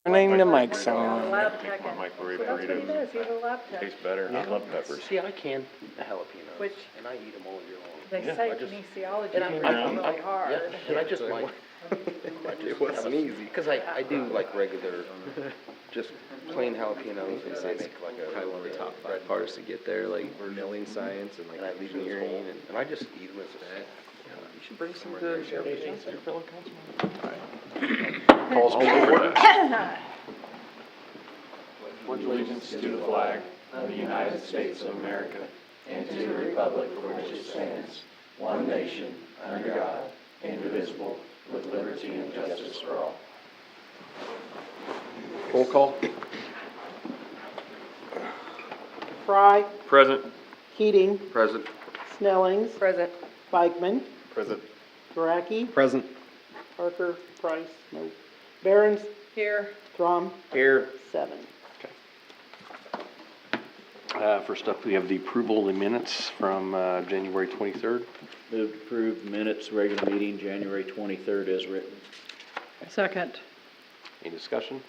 Turning the mics on. Lab tech. My microwave So that's what he burritos does, he's a lab tech. taste better. I love peppers. See, I can jalapenos, Which- and I eat them all year long. They Yeah, say I just- kinesiology And is I- really hard. Yeah, and I just like. It wasn't easy. Because I do like regular, just plain jalapenos, and I make like a. Probably one of the top 5 parts to get there, like milling science and like And I leave them as engineering whole, and I just eat them as a snack. you should bring some to your fellow councilman. Calls for order. Pledge allegiance to the flag of the United States of America and to the republic for which it stands, one nation, under God, indivisible, with liberty and justice for all. Roll call. Fry, Present. Keating, Present. Snellings, Present. Bikeman, Present. Guaraki, Present. Parker, Price, no. Barons, Here. Thrum, Here. 7. First up, we have the approval of the minutes from January 23rd. Move to approve minutes, regular meeting, January 23rd as written. Second. Any discussion?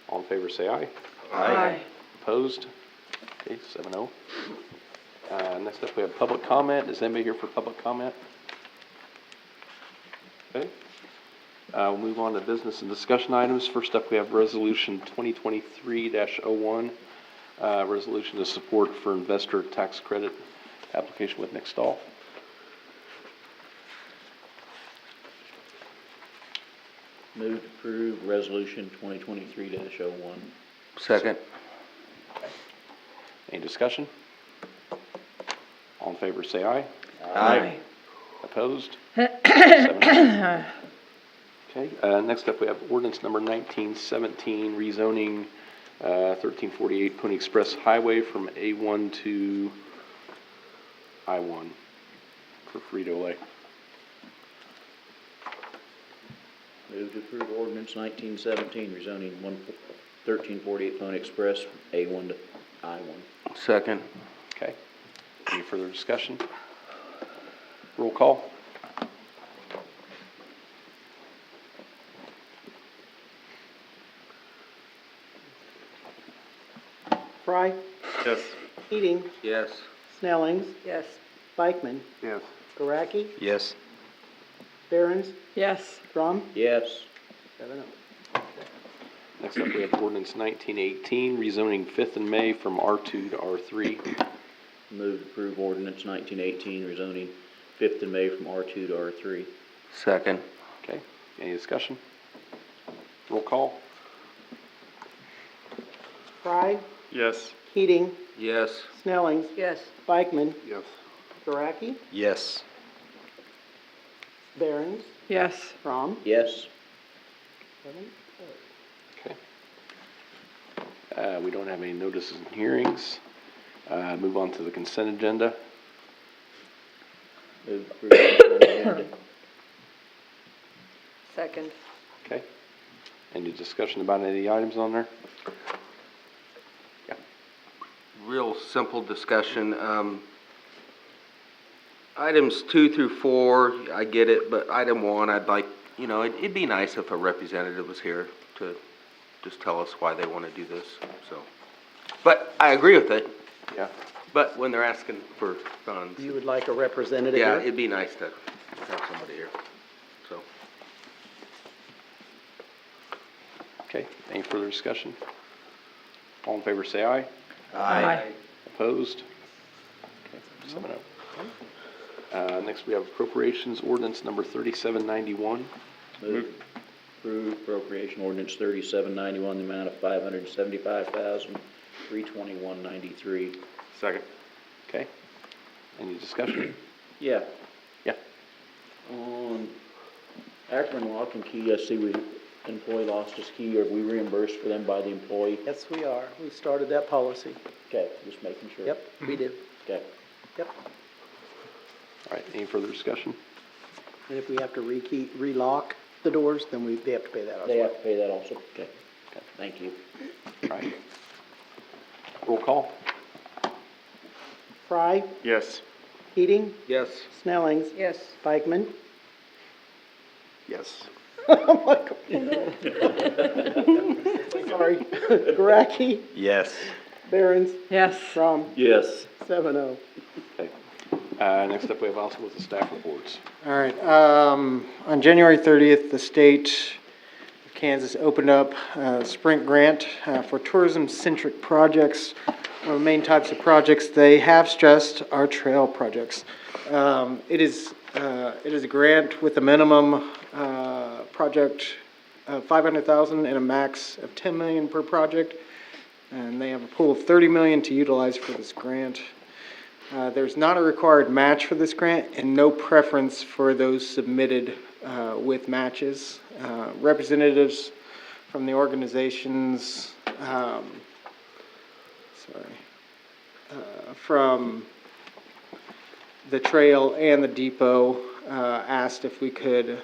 All in favor, say aye. Aye. Opposed? Okay, 7-0. Next up, we have public comment. Is anybody here for public comment? Okay. We'll move on to business and discussion items. First up, we have Resolution 2023-01, resolution to support for investor tax credit application with Nixtall. Move to approve resolution 2023-01. Second. Any discussion? All in favor, say aye. Aye. Opposed? 7-0. Okay, next up, we have ordinance number 1917, rezoning 1348 Pony Express Highway from A1 to I1 for Frito-Lay. Move to approve ordinance 1917, rezoning 1348 Pony Express, A1 to I1. Second. Okay, any further discussion? Roll call. Fry, Yes. Keating, Yes. Snellings, Yes. Bikeman, Yes. Guaraki, Yes. Barons, Yes. Thrum, Yes. 7-0. Next up, we have ordinance 1918, rezoning 5th and May from R2 to R3. Move to approve ordinance 1918, rezoning 5th and May from R2 to R3. Second. Okay, any discussion? Roll call. Fry, Yes. Keating, Yes. Snellings, Yes. Bikeman, Yes. Guaraki, Yes. Barons, Yes. Thrum, Yes. 7-0. Okay. We don't have any notices and hearings. Move on to the consent agenda. Move to approve consent agenda. Second. Okay. Any discussion about any of the items on there? Yeah. Real simple discussion. Items 2 through 4, I get it, but item 1, I'd like, it'd be nice if a representative was here to just tell us why they want to do this, so. But I agree with it, Yeah. but when they're asking for funds, You would like a representative yeah, here? it'd be nice to have somebody here, so. Okay, any further discussion? All in favor, say aye. Aye. Opposed? Okay, 7-0. Next, we have appropriations ordinance number 3791. Move to approve appropriation ordinance 3791, the amount of $575,321.93. Second. Okay, any discussion? Yeah. Yeah. On Akron Lock and Key, I see employee lost his key. Are we reimbursed for them by the employee? Yes, we are. We started that policy. Okay, just making sure. Yep, we did. Okay. Yep. All right, any further discussion? And if we have to relock the doors, then they have to pay that as They well. have to pay that also? Okay. Okay, thank you. All right. Roll call. Fry, Yes. Keating, Yes. Snellings, Yes. Bikeman, Yes. I'm like, oh no. Sorry. Guaraki, Yes. Barons, Yes. Crom, Yes. 7-0. Okay. Next up, we have also with the staff reports. All right, on January 30th, the state of Kansas opened up a Sprint grant for tourism-centric projects. One of the main types of projects they have stressed are trail projects. It is a grant with a minimum project of $500,000 and a max of $10 million per project, and they have a pool of $30 million to utilize for this grant. There's not a required match for this grant and no preference for those submitted with matches. Representatives from the organizations, from the trail and the depot asked if we could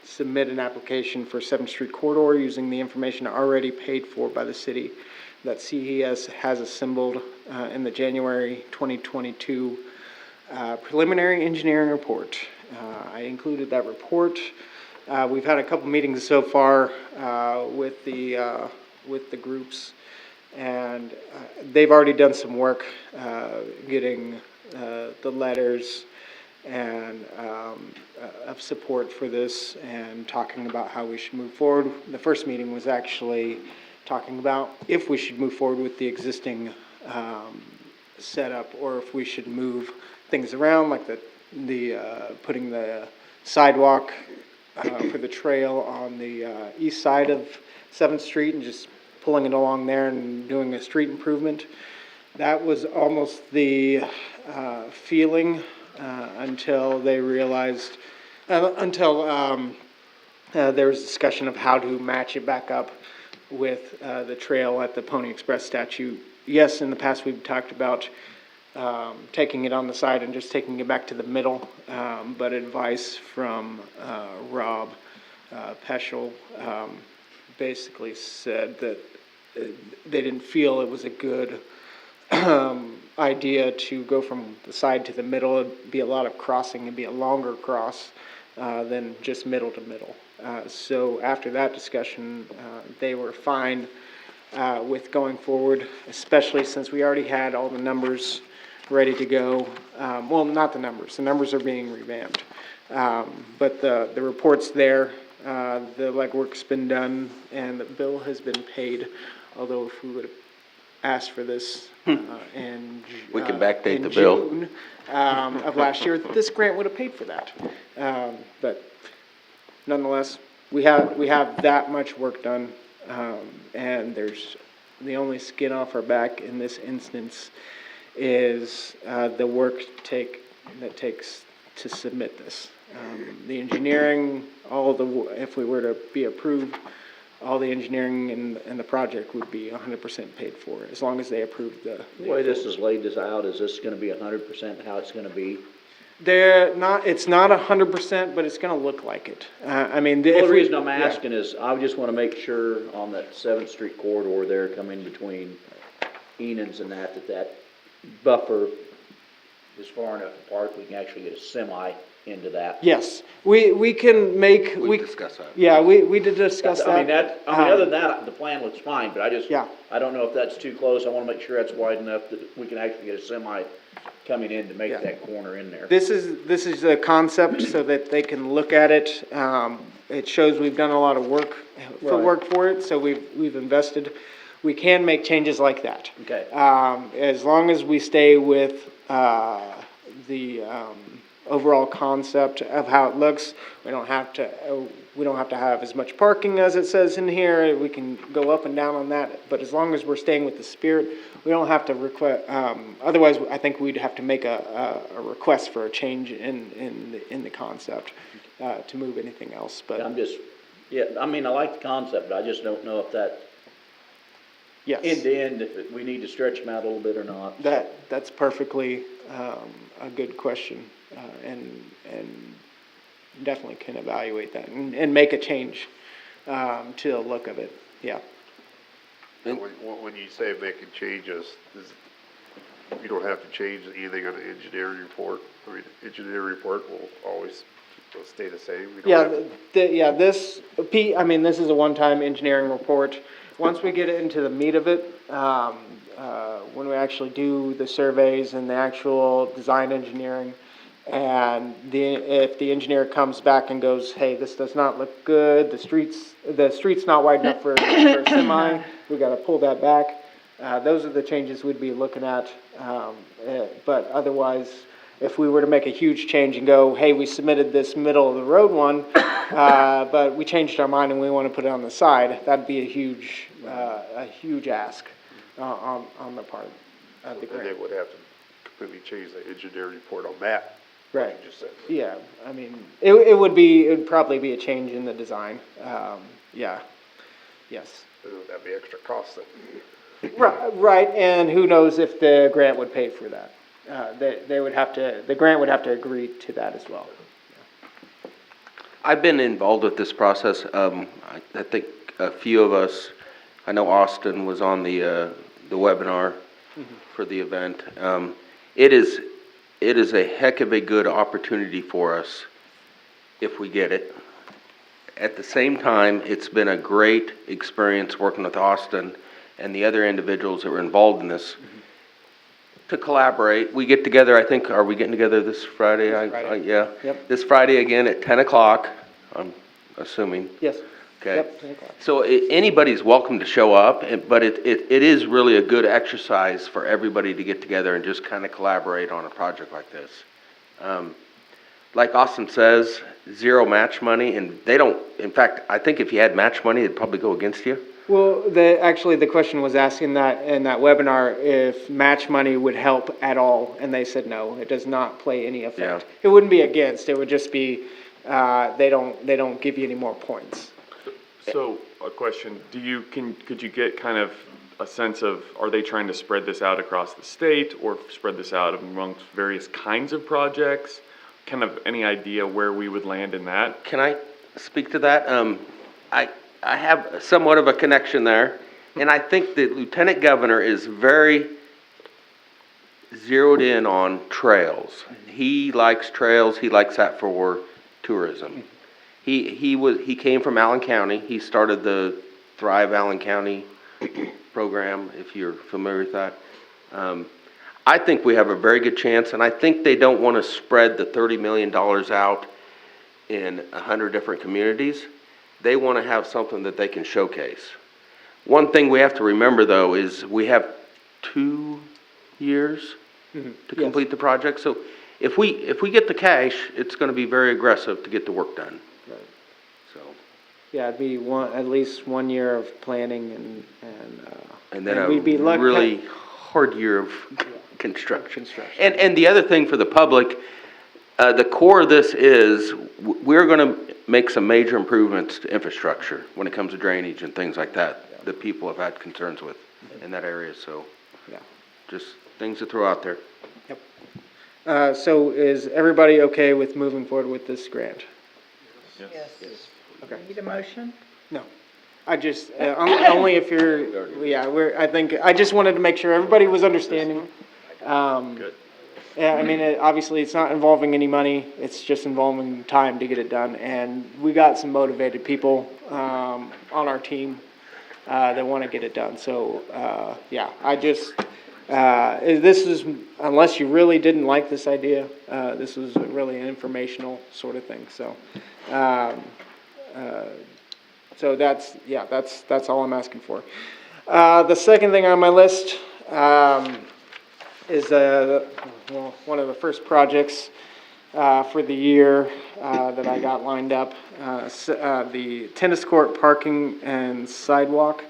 submit an application for 7th Street corridor using the information already paid for by the city that CES has assembled in the January 2022 preliminary engineering report. I included that report. We've had a couple meetings so far with the groups, and they've already done some work getting the letters and of support for this and talking about how we should move forward. The first meeting was actually talking about if we should move forward with the existing setup or if we should move things around, like putting the sidewalk for the trail on the east side of 7th Street and just pulling it along there and doing a street improvement. That was almost the feeling until they realized, until there was discussion of how to match it back up with the trail at the Pony Express statue. Yes, in the past we've talked about taking it on the side and just taking it back to the middle, but advice from Rob Peschel basically said that they didn't feel it was a good idea to go from the side to the middle. It'd be a lot of crossing, it'd be a longer cross than just middle to middle. So after that discussion, they were fine with going forward, especially since we already had all the numbers ready to go. Well, not the numbers are being revamped. But the report's there, the legwork's been done, and the bill has been paid. Although if we would have asked for this in We can backdate in the bill. June of last year, this grant would have paid for that. But nonetheless, we have that much work done, and there's the only skin off our back in this instance is the work that takes to submit this. The engineering, if we were to be approved, all the engineering and the project would be 100% paid for, as long as they approve the The way this is laid this out, is this gonna be 100% how it's gonna be? It's not 100%, but it's gonna look like it. I mean, The if only we- reason I'm yeah. asking is, I just wanna make sure on that 7th Street corridor there coming between Enid's and that buffer is far enough apart, we can actually get a semi into that. Yes, we can make, We discussed that. yeah, we did discuss that. I mean, other than that, the plan looks fine, but Yeah. I don't know if that's too close, I wanna make sure that's wide enough that we can actually get a semi coming in to make Yeah. that corner in there. This is a concept so that they can look at it. It shows we've done a lot of work for it, so we've invested. We can make changes like that. Okay. As long as we stay with the overall concept of how it looks, we don't have to have as much parking as it says in here. We can go up and down on that, but as long as we're staying with the spirit, we don't have to request. Otherwise, I think we'd have to make a request for a change in the concept to move anything else. But I mean, I like the concept, but I just don't know if that yes, end to end, if we need to stretch them out a little bit or not. that's perfectly a good question, and definitely can evaluate that and make a change to the look of it. Yeah. When you say making changes, you don't have to change anything on the engineering report. I mean, engineering report will always will stay the same? We don't Yeah, have- this is a one-time engineering report. Once we get into the meat of it, when we actually do the surveys and the actual design engineering, and if the engineer comes back and goes, hey, this does not look good, the street's not wide enough for a semi, we gotta pull that back. Those are the changes we'd be looking at, but otherwise, if we were to make a huge change and go, hey, we submitted this middle of the road one, but we changed our mind and we want to put it on the side, that'd be a huge ask on the part of the And they grant. would have to completely change the engineer report on that. Right. You just said. Yeah, I mean, it'd probably be a change in the design, yeah, yes. That'd be extra cost then. Right, and who knows if the grant would pay for that. The grant would have to agree to that as well. I've been involved with this process. I think a few of us, I know Austin was on the webinar for the event. It is a heck of a good opportunity for us if we get it. At the same time, it's been a great experience working with Austin and the other individuals that were involved in this to collaborate. We get together, I think, are we getting together this Friday? Friday. Yeah. Yep. This Friday again at 10 o'clock, I'm assuming. Yes. Okay. Yep, 10 o'clock. So anybody's welcome to show up, but it is really a good exercise for everybody to get together and just kind of collaborate on a project like this. Like Austin says, zero match money, and they don't, in fact, I think if you had match money, it'd probably go against you. Well, the question was asked in that webinar if match money would help at all, and they said no, it does not play any effect. Yeah. It wouldn't be against, it would just be, they don't give you any more points. So, a question, could you get kind of a sense of, are they trying to spread this out across the state, or spread this out amongst various kinds of projects? Kind of any idea where we would land in that? Can I speak to that? I have somewhat of a connection there, and I think the Lieutenant Governor is very zeroed in on trails. He likes trails, he likes that for tourism. He came from Allen County, he started the Thrive Allen County program, if you're familiar with that. I think we have a very good chance, and I think they don't want to spread the $30 million out in 100 different communities. They want to have something that they can showcase. One thing we have to remember, though, is we have 2 years to complete the project. So if we get the cash, it's going to be very aggressive to get the work done. Right. So. Yeah, it'd be at least 1 year of planning And then we'd be lucky. really hard year of construction. And the other thing for the public, the core of this is we're going to make some major improvements to infrastructure when it comes to drainage and things like that that people have had concerns with in that area. So just things to throw out there. Yep. So is everybody okay with moving forward with this grant? Yes. Okay. Need a motion? No. I just, only if you're, I just wanted to make sure everybody was understanding. Good. Yeah, I mean, obviously, it's not involving any money, it's just involving time to get it done, and we got some motivated people, on our team, that wanna get it done, so, I just, this is, unless you really didn't like this idea, this was really an informational sort of thing, so, so that's all I'm asking for. The second thing on my list, is one of the first projects for the year that I got lined up. The tennis court parking and sidewalk.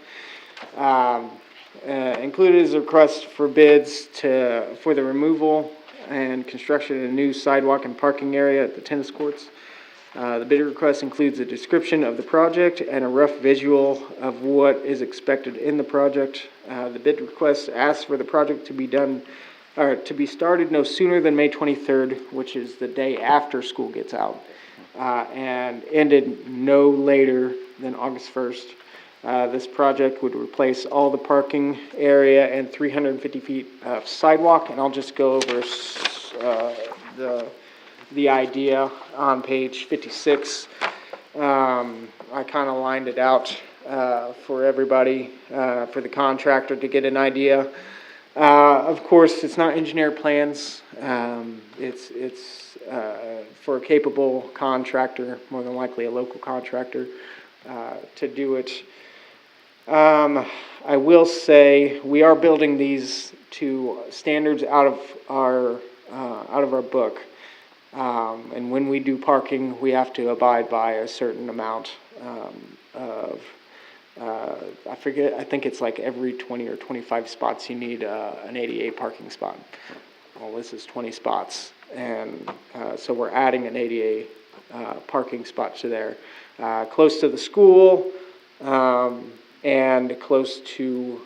Included is a request for bids for the removal and construction of a new sidewalk and parking area at the tennis courts. The bid request includes a description of the project and a rough visual of what is expected in the project. The bid request asks for the project to be started no sooner than May 23rd, which is the day after school gets out, and ended no later than August 1st. This project would replace all the parking area and 350 feet of sidewalk, and I'll just go over the idea on page 56. I kind of lined it out for everybody, for the contractor to get an idea. Of course, it's not engineered plans. It's for a capable contractor, more than likely a local contractor, to do it. I will say we are building these to standards out of our book. And when we do parking, we have to abide by a certain amount of, I forget, I think it's like every 20 or 25 spots you need an ADA parking spot. Well, this is 20 spots, and so we're adding an ADA parking spot to there, close to the school, and close to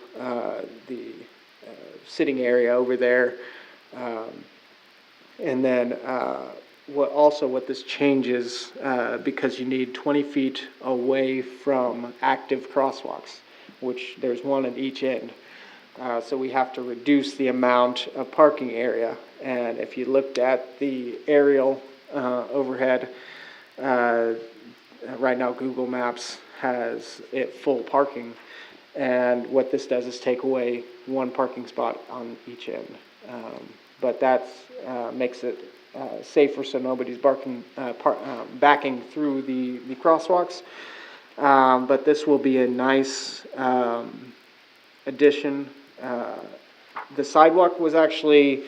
the sitting area over there. And then what this changes, because you need 20 feet away from active crosswalks, which there's one at each end. So we have to reduce the amount of parking area. And if you looked at the aerial overhead, right now Google Maps has it full parking. And what this does is take away one parking spot on each end. But that makes it safer, so nobody's backing through the crosswalks. But this will be a nice addition. The sidewalk was actually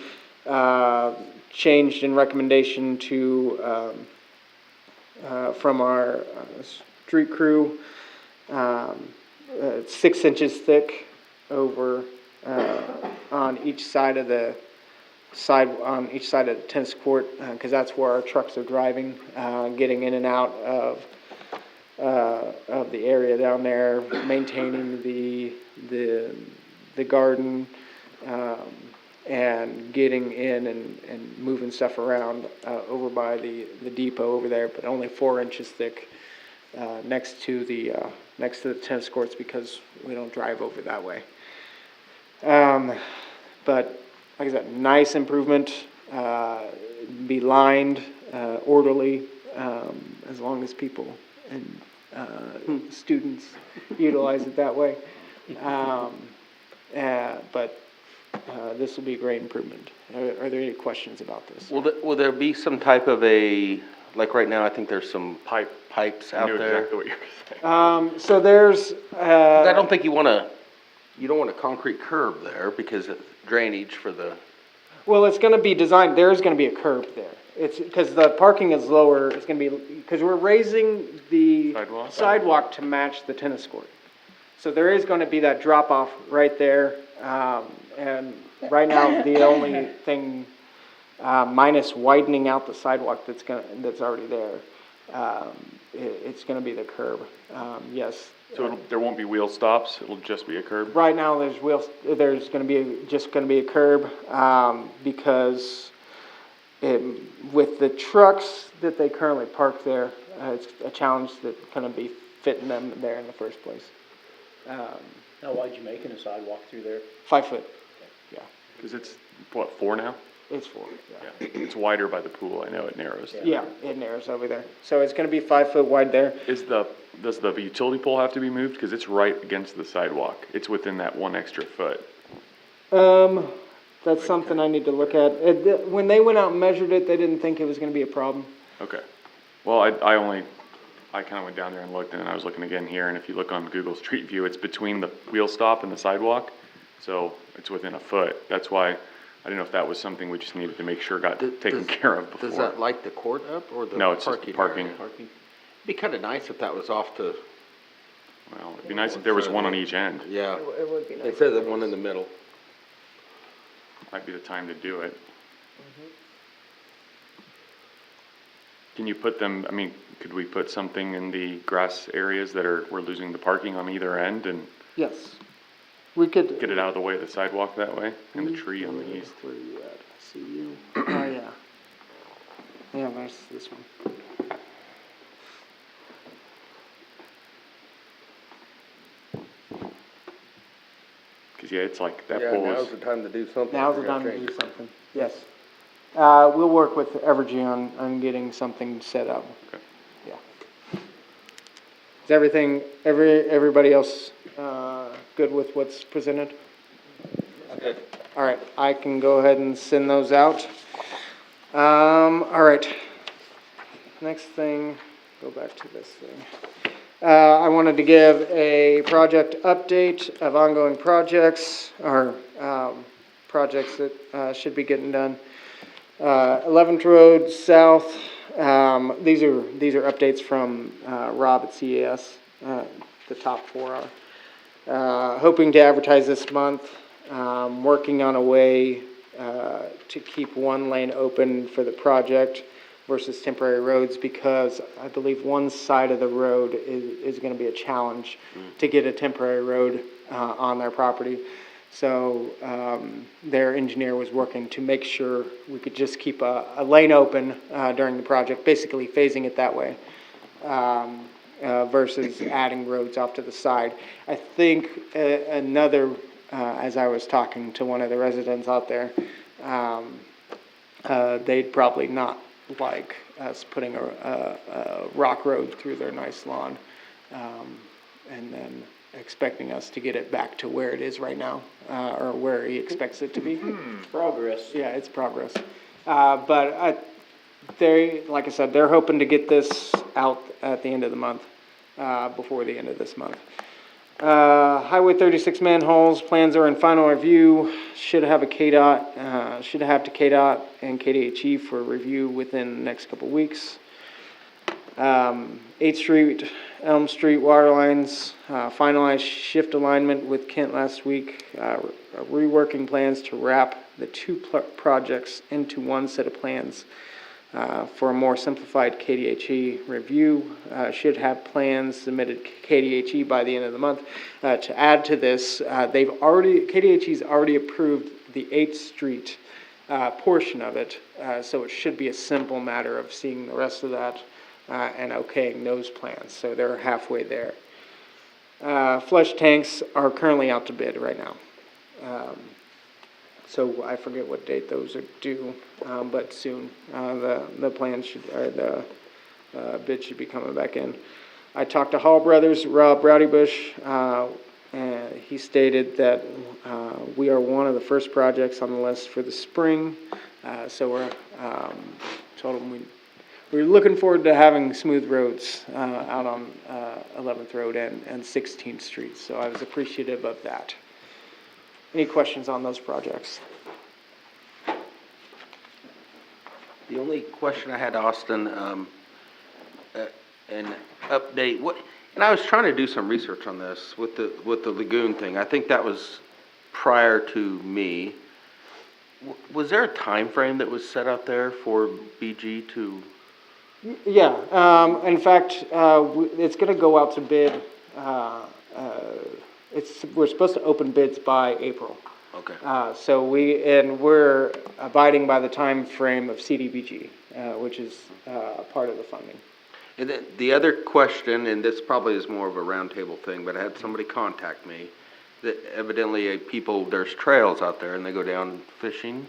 changed in recommendation to from our street crew. 6 inches thick over on each side of the tennis court, because that's where our trucks are driving, getting in and out of the area down there, maintaining the garden, and getting in and moving stuff around over by the depot over there, but only 4 inches thick next to the tennis courts, because we don't drive over that way. But like I said, nice improvement, be lined, orderly, as long as people and students utilize it that way. But this will be a great improvement. Are there any questions about this? Will there be some type of like right now, I think there's some pipes out I knew there. exactly what you were saying. So there's, I don't think you don't want a concrete curb there because of drainage for the. well, it's going to be designed, there's going to be a curb there. It's because the parking is lower, it's going to be, because we're raising the sidewalk to match the tennis court. So there is going to be that drop off right there. And right now, the only thing, minus widening out the sidewalk that's already there, it's going to be the curb. Yes. So there won't be wheel stops, it'll just be a curb? Right now, there's going to be just going to be a curb, because with the trucks that they currently park there, it's a challenge that's going to be fitting them there in the first place. Now, why'd you making a sidewalk through there? 5 foot. Yeah, Because it's, what, 4 now? it's 4. Yeah. It's wider by the pool, I know it narrows. Yeah, it narrows over there. So it's going to be 5 foot wide there. Does the utility pole have to be moved? Because it's right against the sidewalk. It's within that 1 extra foot. That's something I need to look at. When they went out and measured it, they didn't think it was going to be a problem. Okay. Well, I kind of went down there and looked, and then I was looking again here, and if you look on Google Street View, it's between the wheel stop and the sidewalk, so it's within a foot. That's why I didn't know if that was something we just needed to make sure got taken care of before. Does that light the court up or the No, it's just parking? parking. It'd be kind of nice if that was off to. Well, it'd be nice if there was one on each end. Yeah. It would be nice. Instead of the one in the middle. Might be the time to do it. Can you put them, I mean, could we put something in the grass areas that we're losing the parking on either end and Yes. We could. get it out of the way of the sidewalk that way, and the tree on the east? Where you at? See you. Oh, yeah. Yeah, there's this one. Cause yeah, it's like that Yeah, pole now's is, the time to do something. Now's the We're gonna time to change do it. something. Yes. We'll work with Evergy on getting something set up. Okay. Yeah. Is everybody else, good with what's presented? Good. All right, I can go ahead and send those out. All right. Next thing, go back to this thing. I wanted to give a project update of ongoing projects, or projects that should be getting done. 11th Road South, these are updates from Rob at CES, the top 4 are. Hoping to advertise this month, working on a way to keep one lane open for the project versus temporary roads, because I believe one side of the road is going to be a challenge to get a temporary road on their property. So their engineer was working to make sure we could just keep a lane open during the project, basically phasing it that way, versus adding roads off to the side. I think as I was talking to one of the residents out there, they'd probably not like us putting a rock road through their nice lawn, and then expecting us to get it back to where it is right now, or where he expects it to be. Progress. Yeah, it's progress. But like I said, they're hoping to get this out at the end of the month, before the end of this month. Highway 36 manholes, plans are in final review. Should have to KDOT and KDHE for review within the next couple weeks. 8th Street, Elm Street water lines, finalized shift alignment with Kent last week. Reworking plans to wrap the 2 projects into one set of plans for a more simplified KDHE review. Should have plans submitted to KDHE by the end of the month. To add to this, KDHE's already approved the 8th Street portion of it, so it should be a simple matter of seeing the rest of that and okaying those plans. So they're halfway there. Flush tanks are currently out to bid right now. So I forget what date those are due, but soon. The plan should, or the bid should be coming back in. I talked to Hall Brothers, Rob Rowdybush, and he stated that we are one of the first projects on the list for the spring. So we're told him we're looking forward to having smooth roads out on 11th Road and 16th Street. So I was appreciative of that. Any questions on those projects? The only question I had, Austin, an update, and I was trying to do some research on this with the lagoon thing. I think that was prior to me. Was there a time frame that was set out there for BG to? Yeah, in fact, it's gonna go out to bid, we're supposed to open bids by April. Okay. So we're abiding by the time frame of CDBG, which is part of the funding. And then the other question, and this probably is more of a roundtable thing, but I had somebody contact me that evidently there's trails out there and they go down fishing.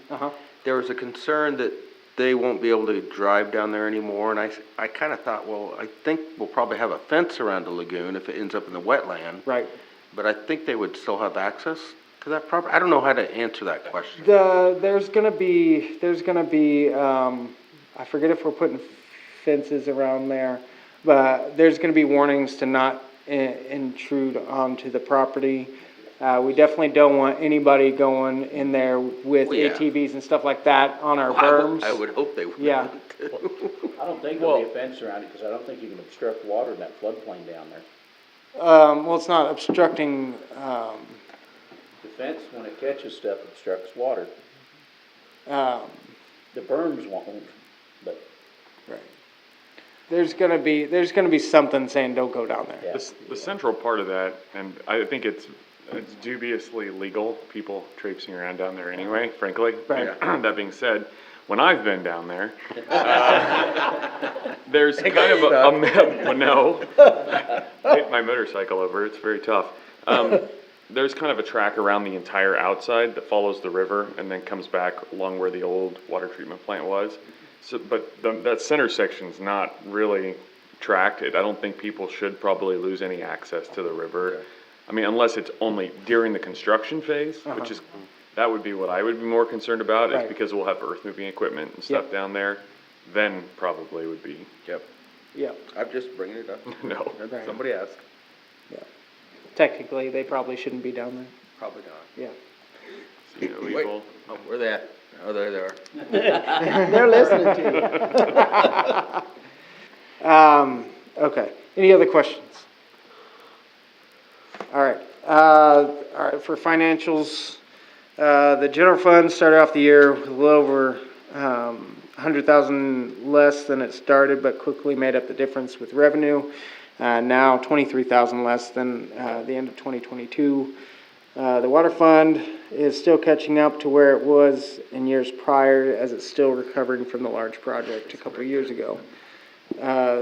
There was a concern that they won't be able to drive down there anymore, and I kind of thought, well, I think we'll probably have a fence around the lagoon if it ends up in the wetland. Right. But I think they would still have access to that property. I don't know how to answer that question. There's gonna be, I forget if we're putting fences around there, but there's gonna be warnings to not intrude onto the property. We definitely don't want anybody going in there with ATVs and stuff like that on our berms. I would hope they would. Yeah. I don't think there'll be a fence around it, because I don't think you can obstruct water in that floodplain down there. Well, it's not obstructing, The fence, when it catches stuff, obstructs water. um, The berms won't, but. right. There's gonna be something saying don't go down there. Yeah. The central part of that, and I think it's dubiously legal, people traipsing around down there anyway, frankly. Right. That being said, when I've been down there, there's kind of no, I hit my motorcycle over, it's very tough. there's kind of a track around the entire outside that follows the river and then comes back along where the old water treatment plant was. So, but that center section's not really tracked. I don't think people should probably lose any access to the river. I mean, unless it's only during the construction phase, which is, that would be what I would be more concerned about, is Right. because we'll have earth moving equipment and stuff Yep. down there, then probably would be, Yep. Yeah, I'm just bringing it up. no. Right. Somebody asked. yeah. Technically, they probably shouldn't be down there. Probably not. Yeah. Is it illegal? Oh, where they at? Oh, there they are. They're listening to you. Okay, any other questions? All right, for financials, the general fund started off the year with a little over, 100,000 less than it started, but quickly made up the difference with revenue. Now 23,000 less than, the end of 2022. The water fund is still catching up to where it was in years prior, as it's still recovering from the large project a couple of years ago.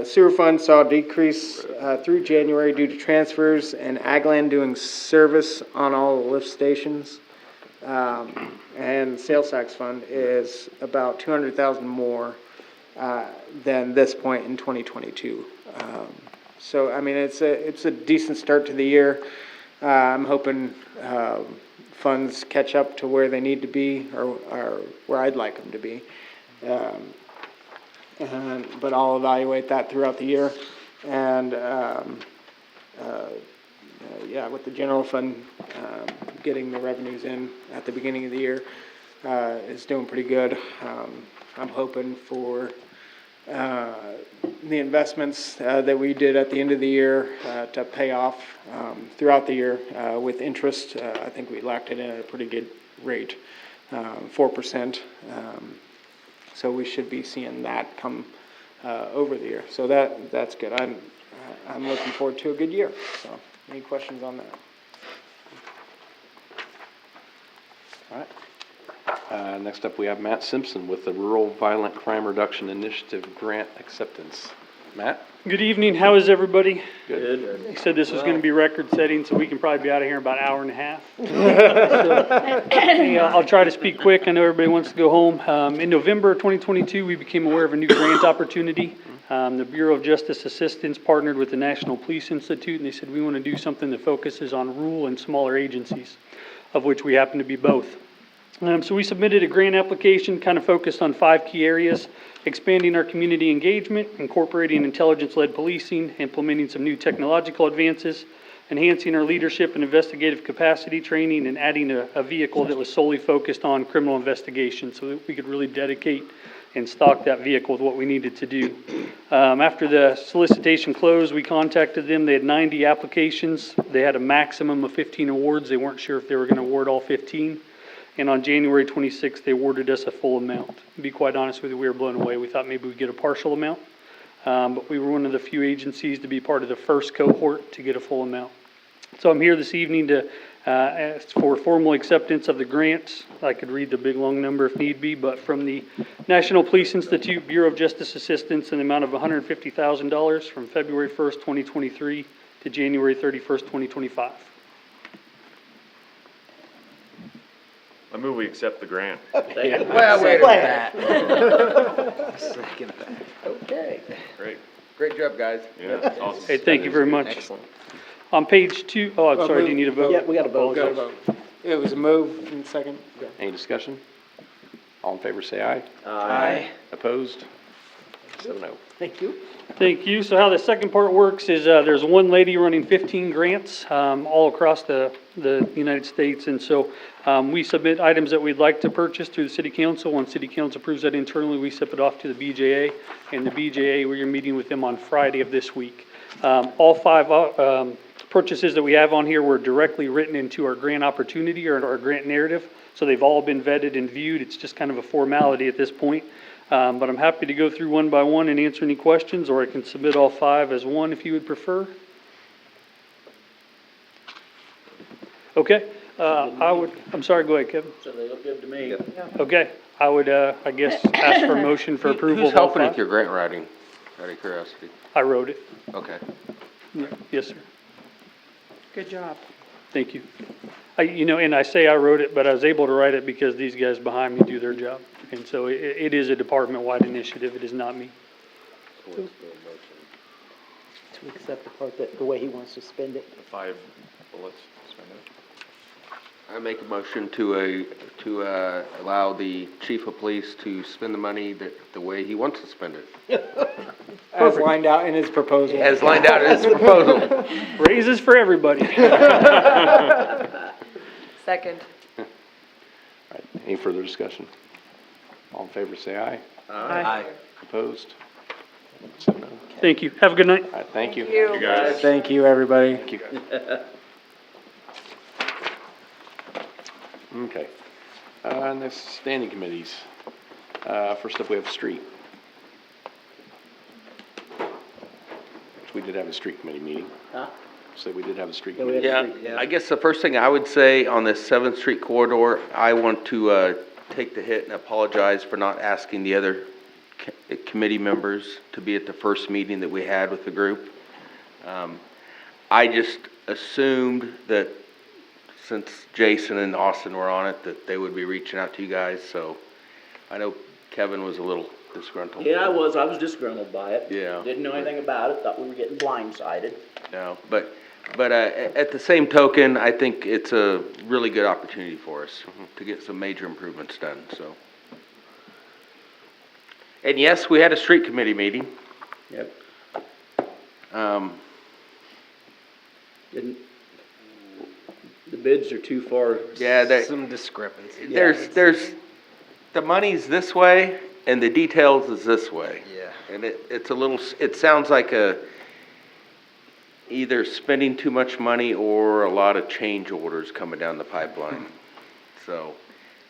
Sewer fund saw a decrease through January due to transfers and Agland doing service on all the lift stations. And sales tax fund is about 200,000 more than this point in 2022. So, I mean, it's a decent start to the year. I'm hoping funds catch up to where they need to be, or where I'd like them to be. But I'll evaluate that throughout the year. And, yeah, with the general fund, getting the revenues in at the beginning of the year, is doing pretty good. I'm hoping for, the investments, that we did at the end of the year, to pay off, throughout the year, with interest. I think we locked it in at a pretty good rate, 4%. So we should be seeing that come over the year. So that's good. I'm looking forward to a good year. So, any questions on that? All right. Next up, we have Matt Simpson with the Rural Violent Crime Reduction Initiative Grant Acceptance. Matt? Good evening, how is everybody? Good. They said this was gonna be record setting, so we can probably be out of here in about an hour and a half. Hey, I'll try to speak quick, I know everybody wants to go home. In November 2022, we became aware of a new grant opportunity. The Bureau of Justice Assistance partnered with the National Police Institute, and they said, we wanna do something that focuses on rural and smaller agencies, of which we happen to be both. So we submitted a grant application, kind of focused on 5 key areas: expanding our community engagement, incorporating intelligence-led policing, implementing some new technological advances, enhancing our leadership and investigative capacity training, and adding a vehicle that was solely focused on criminal investigation so that we could really dedicate and stock that vehicle with what we needed to do. After the solicitation closed, we contacted them. They had 90 applications. They had a maximum of 15 awards. They weren't sure if they were going to award all 15. And on January 26th, they awarded us a full amount. To be quite honest with you, we were blown away. We thought maybe we'd get a partial amount, but we were one of the few agencies to be part of the first cohort to get a full amount. So I'm here this evening to ask for formal acceptance of the grants. I could read the big long number if need be, but from the National Police Institute, Bureau of Justice Assistance, in the amount of $150,000 from February 1st, 2023 to January 31st, 2025. I move we accept the grant. Well, wait a minute. Second that. Okay. Great. Great job, guys. Yeah, that's awesome. Hey, thank you very much. Excellent. On page 2, oh, I'm sorry, do you need a vote? Yeah, we got a vote. Go to vote. It was a move and second. Go. Any discussion? All in favor, say aye. Aye. Opposed? 7-0. Thank you. Thank you. So how the second part works is there's one lady running 15 grants all across the United States. And so we submit items that we'd like to purchase through the City Council. Once City Council approves that internally, we ship it off to the BJA. And the BJA, we're meeting with them on Friday of this week. All 5 purchases that we have on here were directly written into our grant opportunity or our grant narrative. So they've all been vetted and viewed. It's just kind of a formality at this point. But I'm happy to go through one by one and answer any questions, or I can submit all 5 as one if you would prefer. Okay, I'm sorry, go ahead, Kevin. So they look good to me. Okay, I would, I guess, ask for a motion for approval Who's of all helping with 5. your grant writing? Out of curiosity. I wrote it. Okay. Yes, sir. Good job. Thank you. And I say I wrote it, but I was able to write it because these guys behind me do their job. And so it is a department-wide initiative. It is not me. To accept the part that, the way he wants to spend it. The 5 bullets, spend it. I make a motion to allow the chief of police to spend the money the way he wants to spend it. As lined out in his proposal. As lined out in his proposal. Raises for everybody. Second. All right, any further discussion? All in favor, say aye. Aye. Opposed? 7-0. Thank you. Have a good night. All right, thank you. You. Guys. Thank you, everybody. Thank you. Okay. Next, standing committees. First up, we have street. We did have a street committee meeting. Huh? So we did have a street Yeah, we committee. had- Yeah, I guess the first thing I would say on this 7th Street corridor, I want to take the hit and apologize for not asking the other committee members to be at the first meeting that we had with the group. I just assumed that since Jason and Austin were on it, that they would be reaching out to you guys, so I know Kevin was a little disgruntled. Yeah, I was disgruntled by it. Yeah. Didn't know anything about it, thought we were getting blindsided. No, but at the same token, I think it's a really good opportunity for us to get some major improvements done, so. And yes, we had a street committee meeting. Yep. Didn't, the bids are too far. Yeah, Some discrepancy. there's, the money's this way and the details is this way. Yeah. And it's a little, it sounds like either spending too much money or a lot of change orders coming down the pipeline. So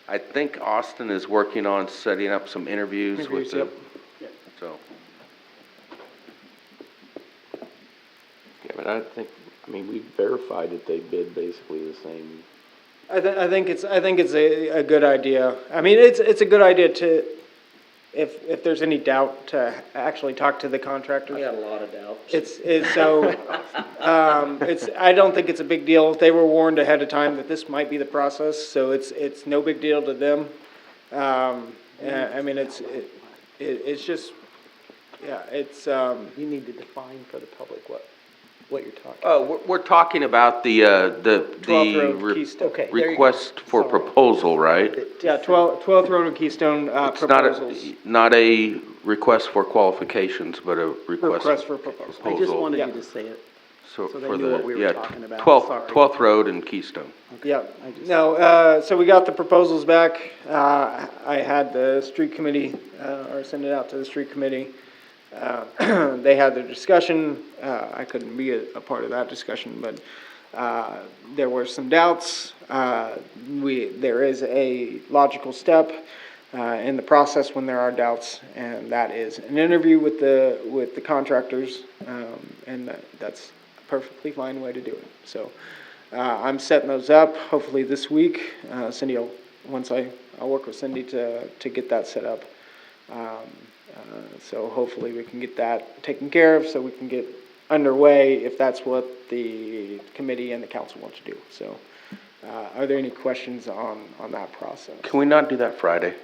I think Austin is working on setting up some interviews with the, so. Yeah, but I mean, we verified that they bid basically the same. I think it's a good idea. I mean, it's a good idea to, if there's any doubt, to actually talk to the contractor. I got a lot of doubts. I don't think it's a big deal. They were warned ahead of time that this might be the process, so it's no big deal to them. I mean, it's just, yeah, it's, You need to define for the public what you're talking. Oh, we're talking about the 12th Road Keystone. Okay, there you go. request for Sorry. proposal, right? Yeah, 12th Road and Keystone, It's proposals. not a request for qualifications, but a Request for proposal. I just proposal. wanted Yeah. you to say it. So so they for knew the, what we were yeah, talking about. 12th Road and Keystone. Yeah, I just- no, so we got the proposals back. I had the street committee, or send it out to the street committee. They had their discussion. I couldn't be a part of that discussion, but there were some doubts. There is a logical step in the process when there are doubts, and that is an interview with the contractors, and that's a perfectly fine way to do it. So I'm setting those up, hopefully this week. Cindy will, I'll work with Cindy to get that set up. So hopefully we can get that taken care of so we can get underway if that's what the committee and the council want to do. So are there any questions on that process? Can we not do that Friday?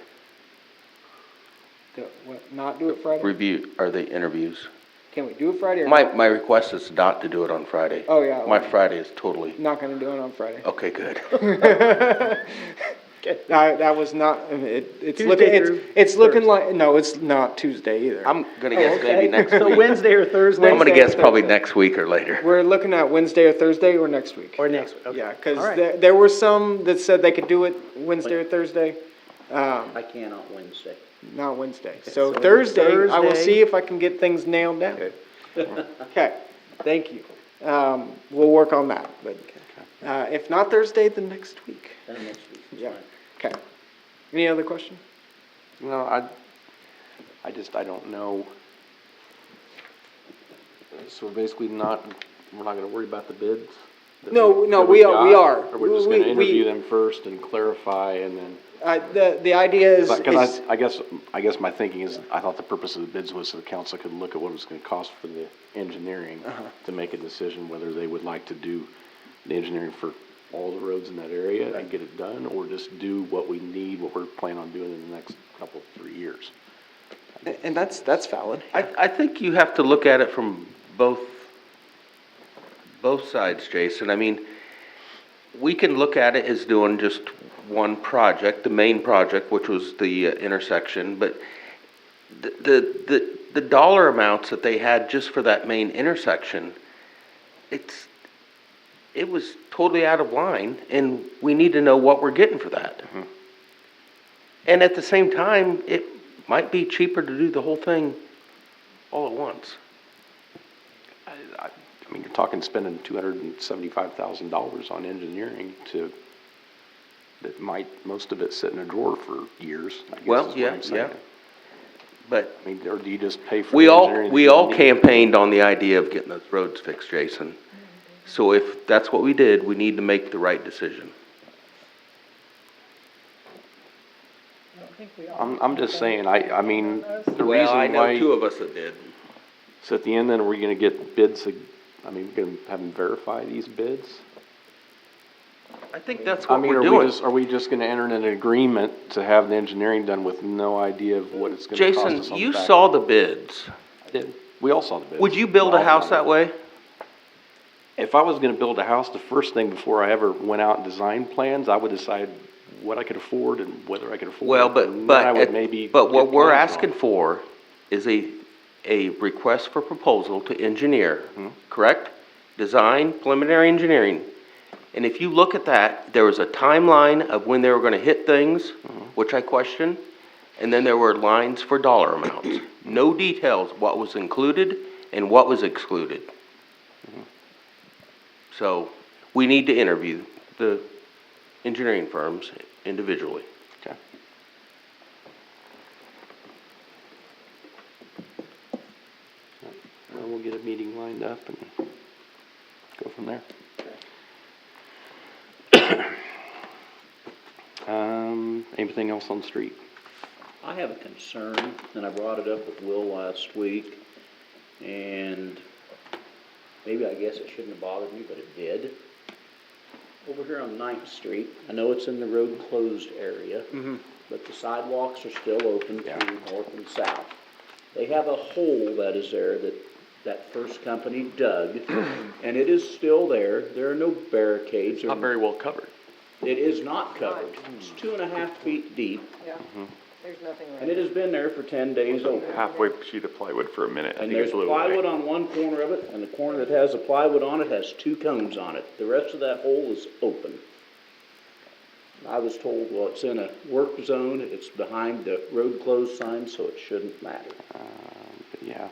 Not do it Friday? Review, are the interviews? Can we do it Friday or My request is not to do it on Friday. Oh, yeah. My Friday is totally, not gonna do it on Friday? okay, good. That was not, it's Tuesday looking, through it's looking like, no, it's not Tuesday either. I'm gonna guess Okay. maybe next So week. Wednesday or Thursday? I'm gonna Wednesday or guess probably Thursday. next week or later. We're looking at Wednesday or Thursday or next week? Or next week, okay. Yeah, because All right. there were some that said they could do it Wednesday or Thursday, I can't on Wednesday. not Wednesday. So so Thursday, I will Thursday. see if I can get things nailed down. Okay, thank you. We'll work on that, but if not Thursday, then next week. Then next week, it's Yeah. fine. Okay. Any other question? No, I don't know. So basically we're not gonna worry about the bids? No, that we we've are- we got? are. Or we're just We- gonna interview we- them first and clarify and then? The idea is. Because I guess my thinking is, I thought the purpose of the bids was so the council could look at what it was gonna cost for the engineering to make a decision whether they would like to do the engineering for all the roads in that area and get it done, or just do what we need, what we're planning on doing in the next couple, 3 years. And that's valid. I think you have to look at it from both sides, Jason. I mean, we can look at it as doing just one project, the main project, which was the intersection, but the dollar amounts that they had just for that main intersection, it was totally out of line, and we need to know what we're getting for that. And at the same time, it might be cheaper to do the whole thing all at once. I mean, you're talking spending $275,000 on engineering that might, most of it sit in a drawer for years, I guess Well, is what yeah, I'm saying. yeah. But I mean, or do you just pay for we the all, engineering? we that you all need? campaigned on the idea of getting those roads fixed, Jason. So if that's what we did, we need to make the right decision. I don't think we all. I'm just saying, I mean, the Well, I reason know why, two of us that did. so at the end then, are we gonna get bids, I mean, we're gonna have them verify these bids? I think that's I what mean, we're doing. are we just gonna enter in an agreement to have the engineering done with no idea of what it's gonna cost us on the Jason, back? you saw the bids. I did. We all saw the bids. Would you build a house that way? If I was gonna build a house, the first thing before I ever went out and designed plans, I would decide what I could afford and whether I could afford it. Well, And then I would maybe but what get we're plans asking drawn. for is a request for proposal to engineer, correct? Design, preliminary engineering. And if you look at that, there was a timeline of when they were gonna hit things, which I question, and then there were lines for dollar amounts. No details, what was included and what was excluded. So, we need to interview the engineering firms individually. Okay. Well, we'll get a meeting lined up and go from there. Anything else on the street? I have a concern, and I brought it up with Will last week, and maybe I guess it shouldn't have bothered me, but it did. Over here on 9th Street, I know it's in the road closed area, but the sidewalks are still open through north and south. They have a hole that is there that first company dug, and it is still there. There are no barricades. Not very well covered. It is not covered. It's 2.5 feet deep, Yeah, there's nothing and it has been there for 10 days over. Halfway sheet of plywood for a minute. I And think there's it's a little plywood away. on one corner of it, and the corner that has the plywood on it has 2 cones on it. The rest of that hole is open. I was told, well, it's in a work zone, it's behind the road closed sign, so it shouldn't matter. But yeah,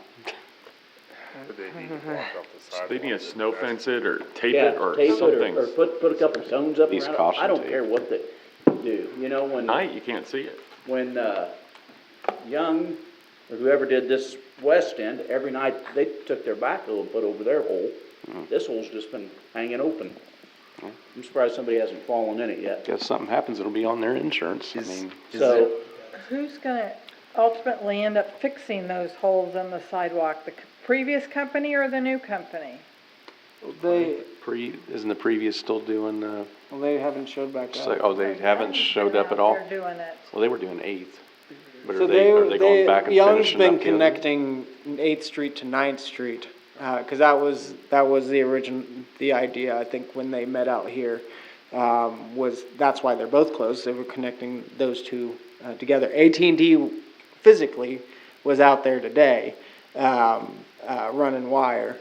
But they need to block off the sidewalk. They need to snow fence it or tape Yeah, it or tape it something. or put a couple cones up These around it. caution I don't tape. care what they do, you know, At night, you can't see it. when Young, or whoever did this west end, every night they took their backhoe and put over their hole. This hole's just been hanging open. I'm surprised somebody hasn't fallen in it yet. if something happens, it'll be on their insurance. I mean, So, Who's gonna ultimately end up fixing those holes in the sidewalk? The previous company or the new company? isn't the previous still doing, Well, they haven't showed back up. they haven't showed up at all? They're doing it. Well, they were doing 8th. But So are they going back and Young's finishing been up the other? connecting 8th Street to 9th Street, cause that was the idea, I think, when they met out here, that's why they're both closed, they were connecting those two, together. AT&T physically was out there today, running wire,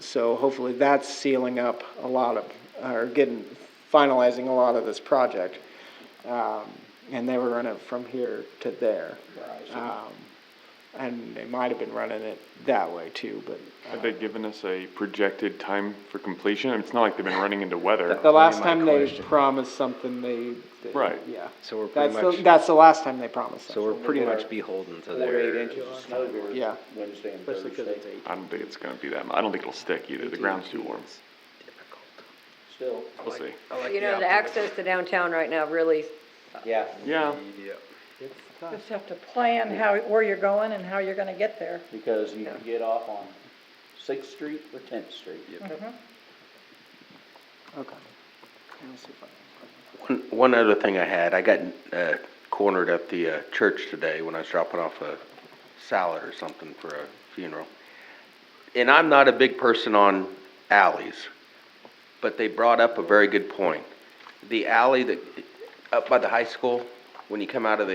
so hopefully that's sealing up a lot of, or finalizing a lot of this project. And they were running from here to there. And they might have been running it that way too, but. Have they given us a projected time for completion? It's not like they've been running into weather. The last time they promised something, Right. yeah. So we're pretty That's that's the last time they promised so something. we're pretty much beholden to 4 to their. 8 inches of snow here Yeah. Wednesday and Especially 'cause Thursday. it's 8. I don't think it's gonna be that much. I don't think it'll stick either. The ground's too warm. Still, We'll see. You know, the access to downtown right now really, yeah. Yeah. Just have to plan where you're going and how you're gonna get there. Because you can get off on 6th Street or 10th Street. Okay. One other thing I had, I got cornered at the church today when I was dropping off a salad or something for a funeral. And I'm not a big person on alleys, but they brought up a very good point. The alley that, up by the high school, when you come out of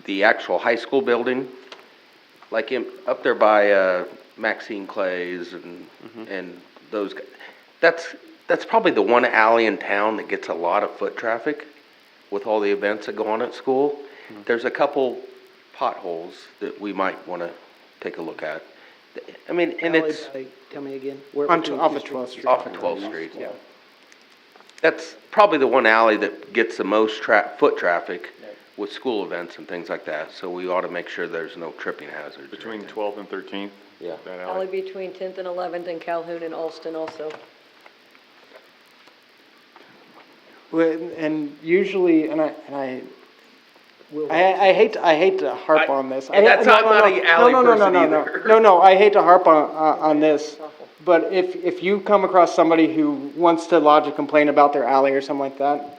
the actual high school building, like up there by Maxine Clay's and those, that's probably the one alley in town that gets a lot of foot traffic with all the events that go on at school. There's a couple potholes that we might want to take a look at. I mean, and it's Tell me again. Off of 12th Street. off of 12th Street. Yeah. That's probably the one alley that gets the most foot traffic with school events and things like that. So we ought to make sure there's no tripping hazards. Between 12th and 13th? Yeah. That Alley alley? between 10th and 11th and Calhoun and Alston also. And usually, I hate to harp on this. and that's not an alley person either. No, I hate to harp on this, but if you come across somebody who wants to lodge a complaint about their alley or something like that,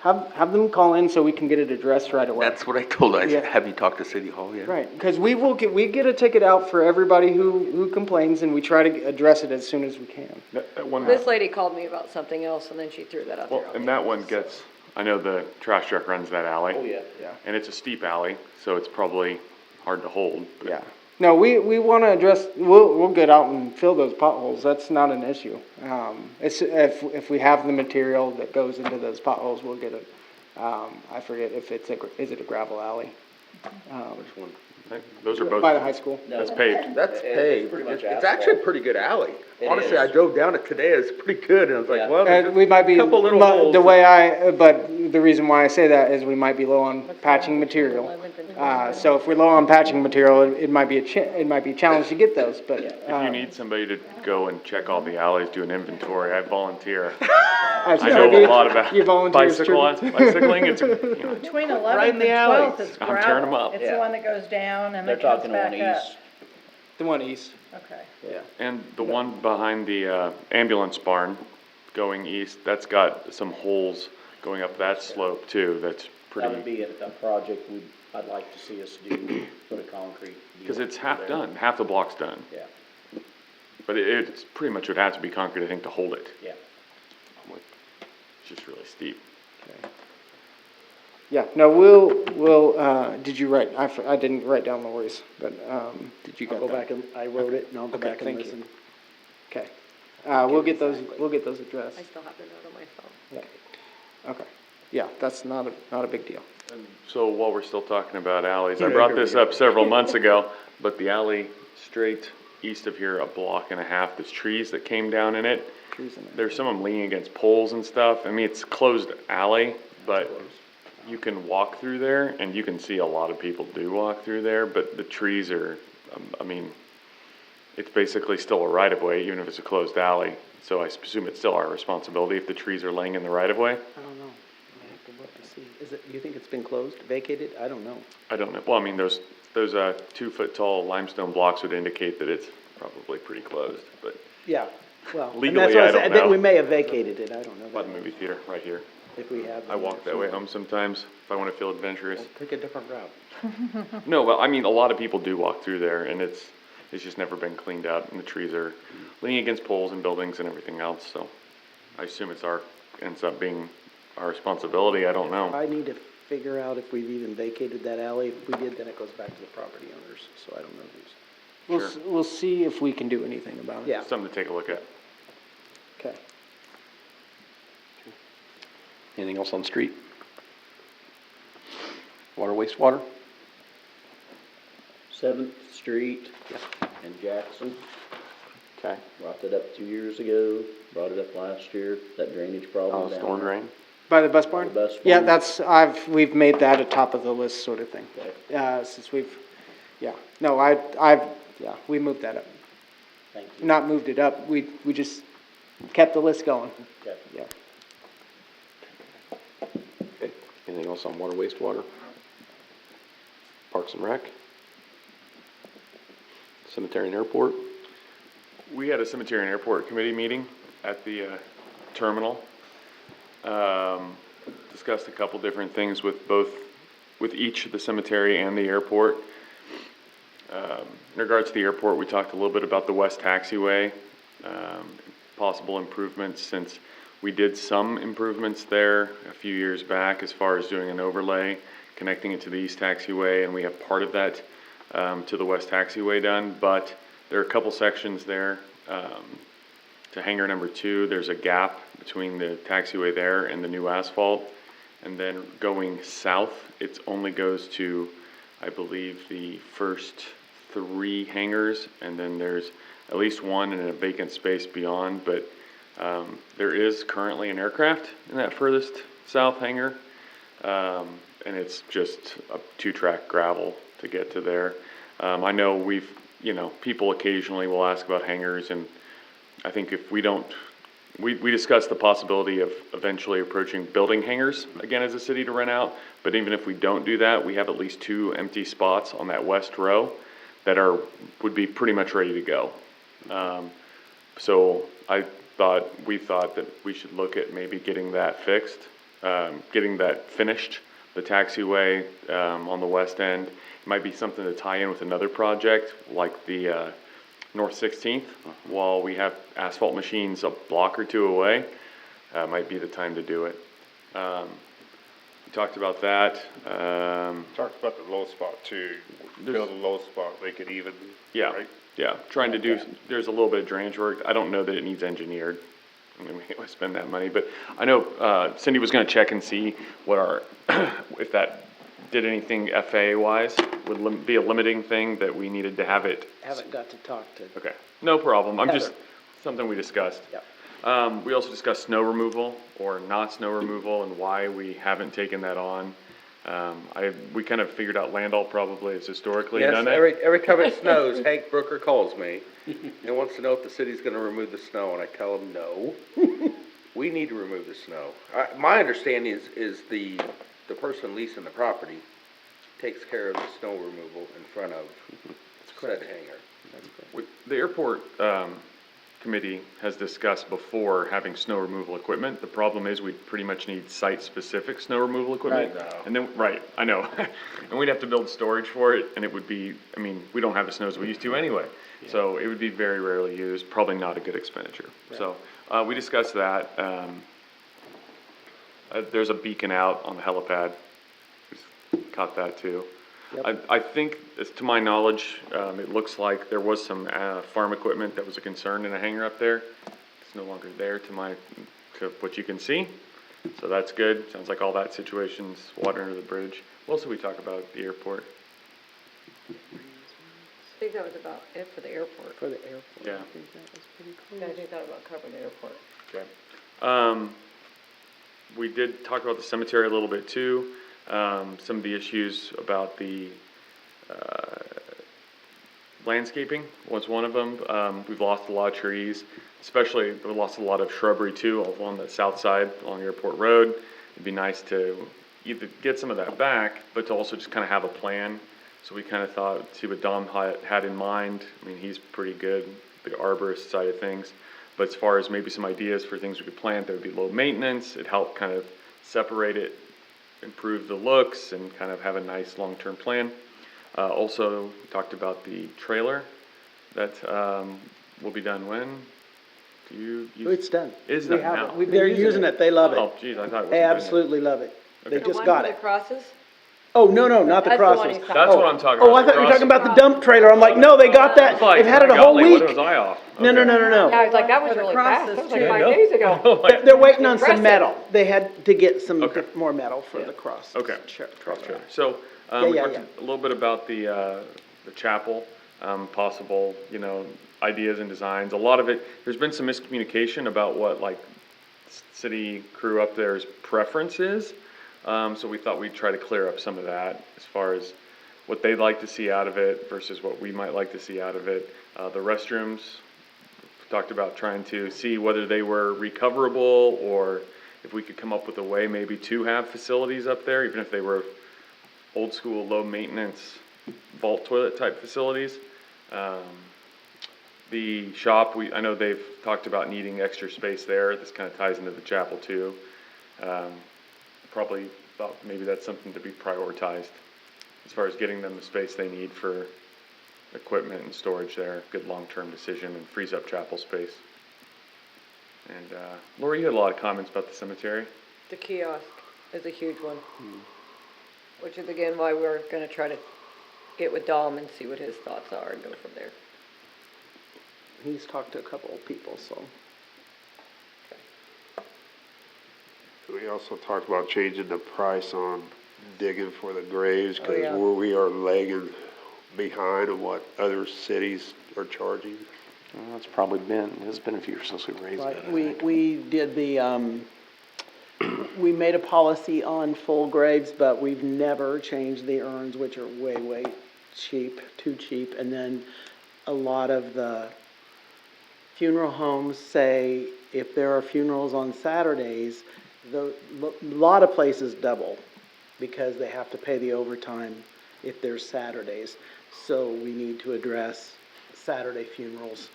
have them call in so we can get it addressed right away. That's what I told her. I said, Yeah. have you talked to City Hall yet? Right, because we get a ticket out for everybody who complains, and we try to address it as soon as we can. That one, This lady called me about something else and then she threw that out there. well, and that one gets, I know the trash truck runs that alley. Oh, yeah. And it's a steep alley, so it's probably hard to hold. but- Yeah. No, we want to address, we'll get out and fill those potholes, that's not an issue. It's, if we have the material that goes into those potholes, we'll get it. I forget if is it a gravel alley? Which one? I think Those are both. By the high school. That's paved. That's It's paved. pretty much It's asphalt. actually a pretty good alley. It Honestly, is. I drove down it today, it's pretty good, and I was like, Yeah. well, there's We might be, a couple little the holes. way but the reason why I say that is we might be low on patching material. So if we're low on patching material, it might be it might be a challenge to get those, but. If you need somebody to go and check all the alleys, do an inventory, I volunteer. I I know a lot about You volunteer as bicycling, it's, you know, Between Right 11th in and the alleys. 12th, it's I'm tearing gravel. 'em up. It's Yeah. the one that goes down and They're then comes talking back on up. east. The one east. Okay. and the one behind the ambulance barn going east, that's got some holes going up that slope too, that's That would pretty, be a project I'd like to see us do, put a concrete. because deal it's half there. done, half the block's done. Yeah, But it's pretty much would have to be concrete, I think, to hold it. yeah. It's just really steep. Yeah, no, did you write, I didn't write down Lori's, but, did you I'll get go that? back and, I wrote it, and I'll go Okay, back and thank you. listen. Okay. We'll get those addressed. I still have the note on my phone. Okay. Yeah, that's not a big deal. So while we're still talking about alleys, I brought this up several months ago, but the alley straight east of here, a block and a half, there's trees that came down in it. Trees in it. There's some of them leaning against poles and stuff. I mean, it's closed alley, but you can walk through there, and you can see a lot of people do walk through there, but the trees are, I mean, it's basically still a right-of-way, even if it's a closed alley. So I assume it's still our responsibility if the trees are laying in the right-of-way. I don't know. I have to look to see. You think it's been closed, vacated? I don't know. I don't know, well, I mean, those 2-foot-tall limestone blocks would indicate that it's probably pretty closed, but Yeah, well. and Legally, that's what I don't said. think know. we may have vacated it, I don't know. by the movie theater, right here. If we have. I walk that way home sometimes if I want to feel adventurous. Take a different route. No, well, I mean, a lot of people do walk through there, and it's just never been cleaned out, and the trees are leaning against poles and buildings and everything else, so I assume ends up being our responsibility, I don't know. I need to figure out if we've even vacated that alley. If we did, then it goes back to the property owners, so I don't know who's. We'll see if we can do anything about it. Yeah. Something to take a look at. Okay. Anything else on street? Water, wastewater? 7th Street and Jackson, Okay. brought that up 2 years ago, brought it up last year, that drainage problem down Storm there. drain? By the bus barn? The bus Yeah, barn. we've made that a top of the list sort of thing. Okay, Since yeah. No, we moved that up. thank you. Not moved it up, we just kept the list going. Okay. Yeah. Okay. Anything else on water, wastewater? Parks and Rec? Cemetery and airport? We had a cemetery and airport committee meeting at the terminal, Discussed a couple different things with each, the cemetery and the airport. In regards to the airport, we talked a little bit about the west taxiway, possible improvements, since we did some improvements there a few years back as far as doing an overlay, connecting it to the east taxiway, and we have part of that to the west taxiway done, but there are a couple sections there. To hangar number 2, there's a gap between the taxiway there and the new asphalt. And then going south, it only goes to, I believe, the first 3 hangars, and then there's at least one in a vacant space beyond, but there is currently an aircraft in that furthest south hangar, and it's just a 2-track gravel to get to there. I know people occasionally will ask about hangars, and I think if we don't, we discussed the possibility of eventually approaching building hangars again as a city to rent out, but even if we don't do that, we have at least 2 empty spots on that west row that would be pretty much ready to go. So we thought that we should look at maybe getting that fixed, getting that finished, the taxiway on the west end. It might be something to tie in with another project like the North 16th, while we have asphalt machines a block or 2 away, might be the time to do it. We talked about that. Talked about the low spot too. Build a low spot, make it even. Yeah, Right? yeah. Trying to do, there's a little bit of drainage work. I don't know that it needs engineered. I mean, we can't spend that money, but I know Cindy was gonna check and see what if that did anything FAA-wise, would be a limiting thing that we needed to have it. Haven't got to talk to. Okay, no problem. I'm just, Heather. something we discussed. Yep. We also discussed snow removal or not snow removal and why we haven't taken that on. We kind of figured out Landall probably has historically Yes, done it. every time it snows, Hank Brooker calls me and wants to know if the city's gonna remove the snow, and I tell him, no. We need to remove the snow. My understanding is the person leasing the property takes care of the snow removal in front of said hangar. The airport committee has discussed before having snow removal equipment. The problem is we pretty much need site-specific snow removal equipment. Right. And then, right, I know. And we'd have to build storage for it, and it would be, I mean, we don't have the snows we used to anyway. So it would be very rarely used, probably not a good expenditure. So we discussed that. There's a beacon out on the helipad. Caught that too. Yep. I think, as to my knowledge, it looks like there was some farm equipment that was a concern in a hangar up there. It's no longer there to what you can see, so that's good. Sounds like all that situation's water under the bridge. What else did we talk about at the airport? I think that was about it for the airport. For the airport. Yeah. I think that was pretty cool. Yeah, I think that about covered the airport. Okay. We did talk about the cemetery a little bit too. Some of the issues about the landscaping was one of them. We've lost a lot of trees, especially we lost a lot of shrubbery too along the south side along Airport Road. It'd be nice to either get some of that back, but to also just kind of have a plan. So we kind of thought, see what Dom had in mind. I mean, he's pretty good, the arborist side of things. But as far as maybe some ideas for things we could plant that would be low maintenance, it'd help kind of separate it, improve the looks, and kind of have a nice long-term plan. Also, we talked about the trailer that will be done when? It's done. It's We done have now. it. They're using it. They love Oh, it. geez, I thought it was. They absolutely love it. They Okay. just got it. The crosses? Oh, no, not the That's the one crosses. he's talking That's Oh. what I'm talking Oh, about. I thought you were the talking cross- about the dump trailer. I'm like, no, they got that. Like, They've had it a whole golly, what week. was I off? No. Yeah, I was like, that was For the really fast. That crosses, was like too. 5 days ago. They're waiting on some Impressive. metal. They had to get some Okay. more metal for the cross. Okay. Trailer. So, we Yeah, talked yeah. a little bit about the chapel, possible, ideas and designs. A lot of it, there's been some miscommunication about what, like, city crew up there's preference is. So we thought we'd try to clear up some of that as far as what they'd like to see out of it versus what we might like to see out of it. The restrooms, we talked about trying to see whether they were recoverable or if we could come up with a way maybe to have facilities up there, even if they were old school, low maintenance vault toilet type facilities. The shop, I know they've talked about needing extra space there. This kind of ties into the chapel too. Probably thought maybe that's something to be prioritized as far as getting them the space they need for equipment and storage there. Good long-term decision and frees up chapel space. And Lori, you had a lot of comments about the cemetery. The kiosk is a huge one. Which is again why we're gonna try to get with Dom and see what his thoughts are and go from there. He's talked to a couple of people, so. We also talked about changing the price on digging for the graves, Oh, cause yeah. we are lagging behind on what other cities are charging. Well, it's probably has been a few years since we raised that, I Right, think. we did we made a policy on full graves, but we've never changed the urns, which are way, way cheap, too cheap. And then a lot of the funeral homes say if there are funerals on Saturdays, a lot of places double because they have to pay the overtime if there's Saturdays. So we need to address Saturday funerals.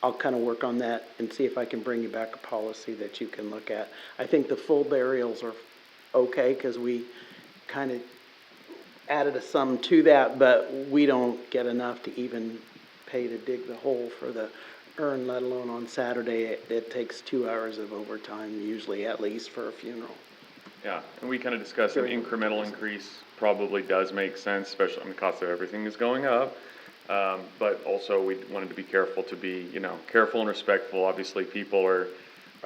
I'll kind of work on that and see if I can bring you back a policy that you can look at. I think the full burials are okay because we kind of added a sum to that, but we don't get enough to even pay to dig the hole for the urn, let alone on Saturday. It takes 2 hours of overtime, usually at least for a funeral. Yeah, and we kind of discussed an incremental increase probably does make sense, especially when the cost of everything is going up. But also we wanted to be careful to be, careful and respectful. Obviously, people are,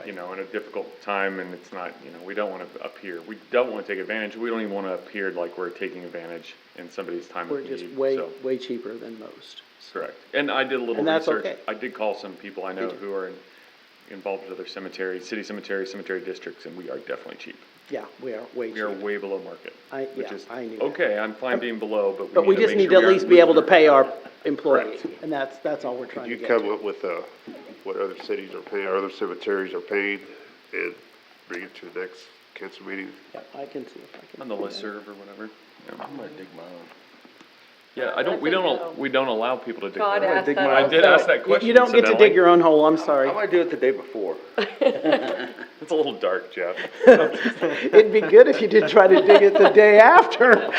in a difficult time and it's not, we don't want to appear, we don't want to take advantage. We don't even want to appear like we're taking advantage in somebody's time We're of just need. way, So, way cheaper than most. correct. And I did a little And that's research. okay. I did call some people I know Me too. who are involved with other cemeteries, city cemeteries, cemetery districts, and we are definitely cheap. Yeah, we are way We are cheap. way below market, which Yeah, is, I knew that. okay, I'm fine being below, But we just need to at least be able to pay our employees, and that's all we're Could trying you to get come to. up with, what other cities are paying, or other cemeteries are paying, and bring it to the next council meeting? Yeah, I can see if I can. On the listserv or whatever. Yeah. I'm gonna dig my own. Yeah, I think no. we don't allow people to dig God their own. asked that I did also. ask that question. You don't get to dig your own hole, I'm sorry. I might do it the day before. It's a little dark, Jeff. It'd be good if you did try to dig it the day after.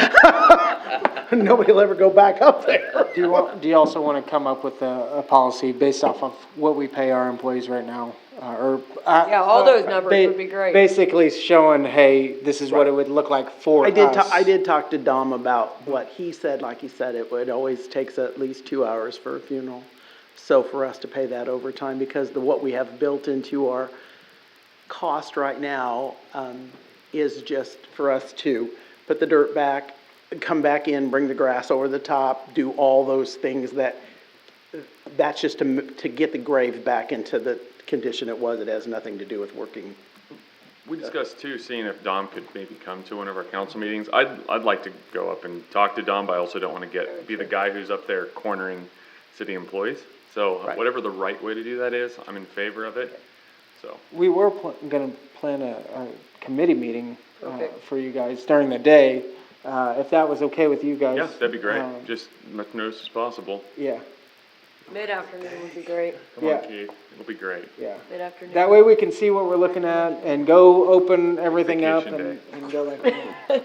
Nobody will ever go back up there. Do you also want to come up with a policy based off of what we pay our employees right now? Yeah, all those numbers would be great. Basically showing, hey, this is what it would look like for us. I did talk to Dom about what he said, like he said, it would always takes at least 2 hours for a funeral. So for us to pay that overtime, because what we have built into our cost right now, is just for us to put the dirt back, come back in, bring the grass over the top, do all those things that's just to get the grave back into the condition it was. It has nothing to do with working. We discussed too, seeing if Dom could maybe come to one of our council meetings. I'd like to go up and talk to Dom, but I also don't want to be the guy who's up there cornering city employees. So Right. whatever the right way to do that is, I'm in favor of it, so. We were gonna plan a committee meeting, Okay. for you guys during the day, if that was okay with you guys. Yeah, that'd be great, Um, just much notice as possible. Yeah, Mid-afternoon would be great, Come on, Yeah. Keith, it'll be great. yeah. mid-afternoon. That way we can see what we're looking at and go open everything up Vacation and go like that.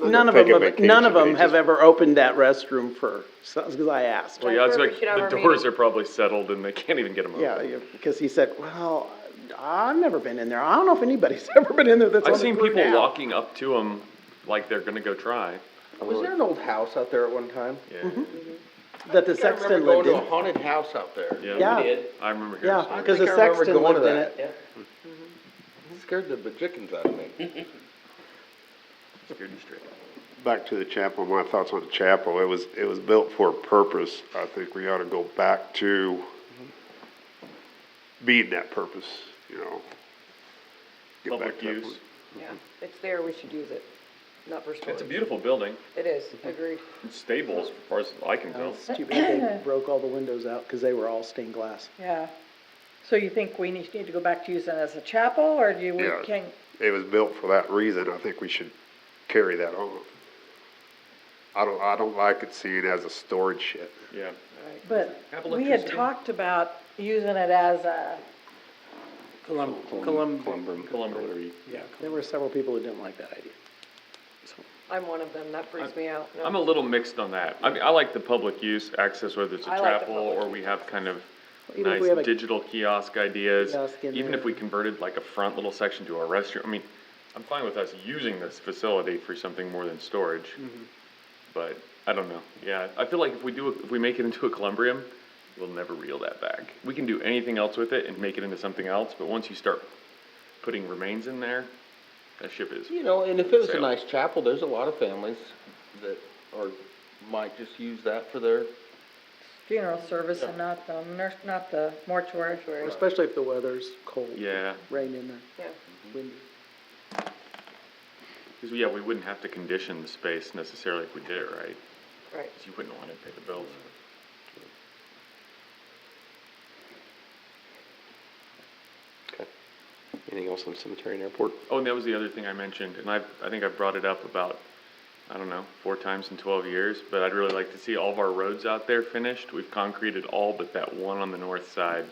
None of Take a them, vacation none of day, them have just- ever opened that restroom because I asked. Well, yeah, it's Jennifer, we like, should have the our doors meeting. are probably settled and they can't even get them open. Yeah, because he said, well, I've never been in there. I don't know if anybody's ever been in there that's on I've the seen group people now. walking up to them like they're gonna go try. Was there an old house out there at one time? Yeah, That the I sexton remember going lived to a in. haunted house out there. Yeah. I remember hearing Yeah, stories. because the I remember sexton going to lived in that. it. It scared the bejickins out of me. Scared you straight. Back to the chapel, my thoughts on the chapel, it was built for a purpose. I think we ought to go back to being that purpose, Get back Public to that use. point. Yeah, it's there, we should use it, not for storage. It's a beautiful building. It is, agreed. It's stable as far as I can tell. It's too bad they broke all the windows out because they were all stained glass. Yeah. So you think we need to go back to using it as a chapel, or do we Yeah. can, It was built for that reason, I think we should carry that on. I don't like it seen as a storage shed. Yeah. but Have we had electricity. talked about using it as Columbum, Columbum. whatever you. Yeah, there were several people who didn't like that idea. I'm one of them, that freaks me out. No. I'm a little mixed on that. I mean, I like the public use access, whether it's a I like the chapel public or we have kind of Even if nice we have a digital kiosk ideas. kiosk in Even there. if we converted like a front little section to our restroom, I mean, I'm fine with us using this facility for something more than storage. But I don't know. Yeah, I feel like if we make it into a Columbrium, we'll never reel that back. We can do anything else with it and make it into something else, but once you start putting remains in there, that ship is. You know, and if it was a Sale. nice chapel, there's a lot of families that might just use that for their, Funeral service and not the mortuary. Especially if the weather's cold. Yeah, Rain in there, Yeah. windy. because yeah, we wouldn't have to condition the space necessarily if we did it right. Right. 'Cause you wouldn't want to pay the bills. Okay. Anything else on cemetery and airport? Oh, and that was the other thing I mentioned, and I think I've brought it up about, I don't know, 4 times in 12 years, but I'd really like to see all of our roads out there finished. We've concreted all but that one on the north side,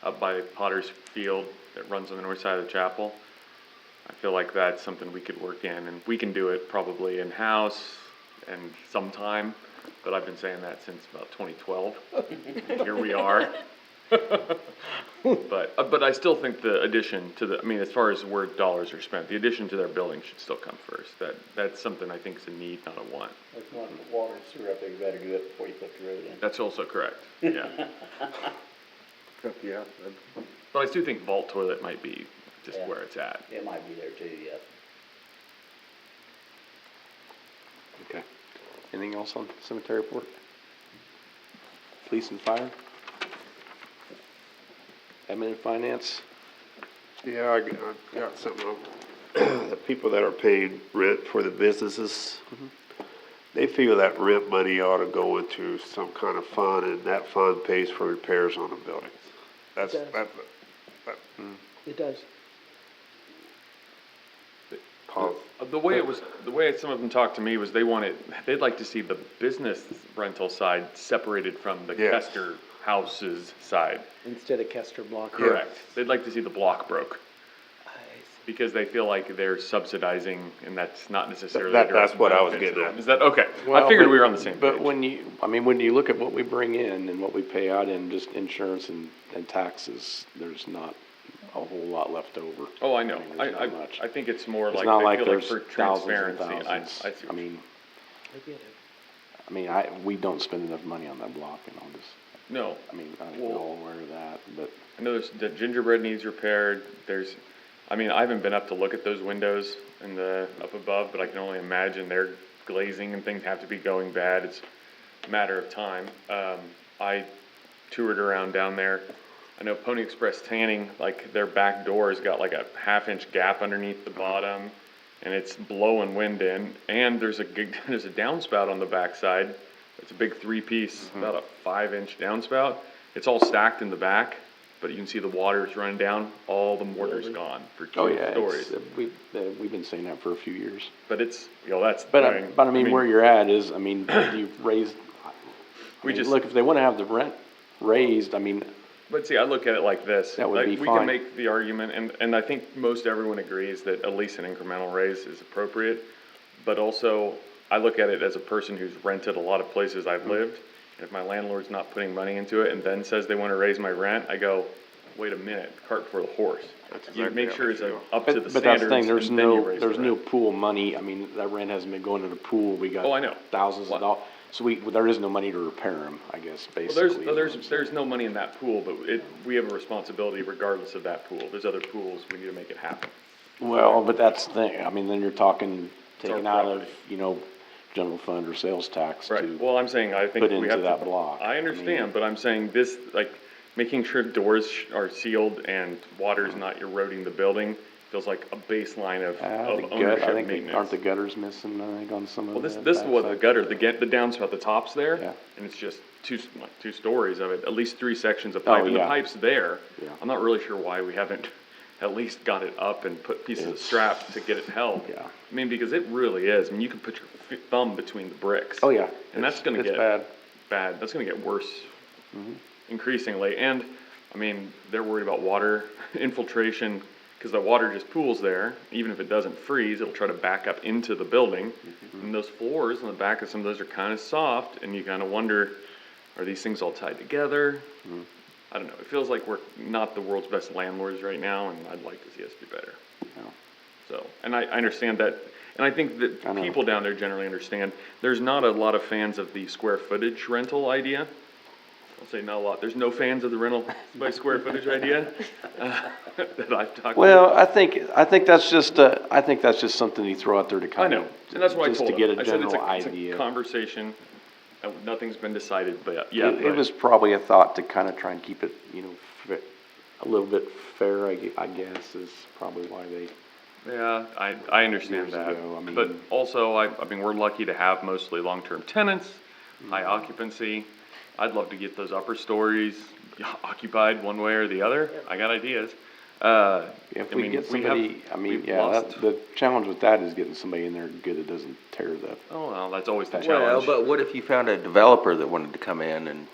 up by Potter's Field that runs on the north side of the chapel. I feel like that's something we could work in, and we can do it probably in-house and sometime, but I've been saying that since about 2012. Here we are. But I still think the addition to I mean, as far as where dollars are spent, the addition to their building should still come first. That's something I think is a need, not a want. If you want to put water and sewer up there, you better do it before you put the road in. That's also correct, yeah. yeah. But I do think vault toilet might be just Yeah. where it's at. It might be there too, yeah. Okay. Anything else on cemetery report? Police and fire? Admin and finance? Yeah, I got something on, the people that are paid rent for the businesses, they feel that rent money ought to go into some kind of fund, and that fund pays for repairs on the buildings. That's, It does. It does. The way some of them talked to me was they'd like to see the business rental side separated from the Yes. Kester houses side. Instead of Kester Block. Correct. They'd like to see the block broke. Because they feel like they're subsidizing, and that's not necessarily. a direct That's what I was benefit to getting them. at. Is that, okay, I Well, figured but- we were on the same page. But when you look at what we bring in and what we pay out in just insurance and taxes, there's not a whole lot left over. Oh, I know, mean, there's not much. I think it's more It's like, not I like feel like there's for thousands and transparency, thousands. I see. I mean, I get it. we don't spend enough money on that block and all this. No, I mean, I think we're all aware of that, but I know the gingerbread needs repaired, I haven't been up to look at those windows up above, but I can only imagine their glazing and things have to be going bad, it's a matter of time. I toured around down there, I know Pony Express Tanning, like their back door's got like a 1/2 inch gap underneath the bottom, and it's blowing wind in, and there's a downspout on the backside. It's a big 3-piece, about a 5-inch downspout. It's all stacked in the back, but you can see the water's running down, all the mortar's gone for 2 stories. we've been saying that for a few years. But it's, that's. But I mean, where you're at is, I mean, you've raised, look, if they wanna have the rent raised, I mean, But see, I look at it like this. That would like, be we fine. can make the argument, and I think most everyone agrees that at least an incremental raise is appropriate. But also, I look at it as a person who's rented a lot of places I've lived. And if my landlord's not putting money into it and then says they wanna raise my rent, I go, wait a minute, cart before the horse. You exactly make how sure I it's feel. up to the but that's the thing, standards, there's and then you no, raise the there's no rent. pool money, I mean, that rent hasn't been going to the pool, we got. Oh, I know. Thousands of dollars, so there is no money to repair them, I guess, Well, basically. there's no money in that pool, but we have a responsibility regardless of that pool. There's other pools, we need to make it happen. Well, but that's the thing, I mean, then you're talking, It's our taking out of, property. general fund or sales tax Right, to, well, I'm saying, I think put we into have to. that block. I I mean- understand, but I'm saying this, like, making sure doors are sealed and water's not eroding the building feels like a baseline of the gut, ownership I think, maintenance. aren't the gutters missing, I think, on some of the. Well, this was the backside? gutter, the downspout, the top's there, Yeah. and it's just two stories of it, at least 3 sections of pipe, and the yeah. pipe's there. Yeah. I'm not really sure why we haven't at least got it up and put pieces of It's- strap to get it held. Yeah. I mean, because it really is, I mean, you can put your thumb between the bricks. Oh, yeah. And that's gonna It's get bad. bad, that's gonna get worse increasingly, and I mean, they're worried about water infiltration, because the water just pools there. Even if it doesn't freeze, it'll try to back up into the building. And those floors in the back of some of those are kind of soft, and you kind of wonder, are these things all tied together? I don't know. It feels like we're not the world's best landlords right now, and I'd like to see us do better. So, and I understand that, and I think that people down there generally understand. There's not a lot of fans of the square footage rental idea. I'll say not a lot. There's no fans of the rental by square footage idea that I've talked Well, to. I think that's just, I think that's just something you throw out there to I kind know, of, and that's what I just told to get them. a I said general it's a idea. conversation. Nothing's been decided, but yeah. It was probably a thought to kind of try and keep it, you know, a little bit fair, I guess, is probably why they. Yeah, I understand Years that, ago, I mean- but also, I mean, we're lucky to have mostly long-term tenants, high occupancy. I'd love to get those upper stories occupied one way or the other. I got ideas. If we get somebody, we've lost- the challenge with that is getting somebody in there good that doesn't tear the. Oh, well, that's always the Well, challenge. but what if you found a developer that wanted to come in and,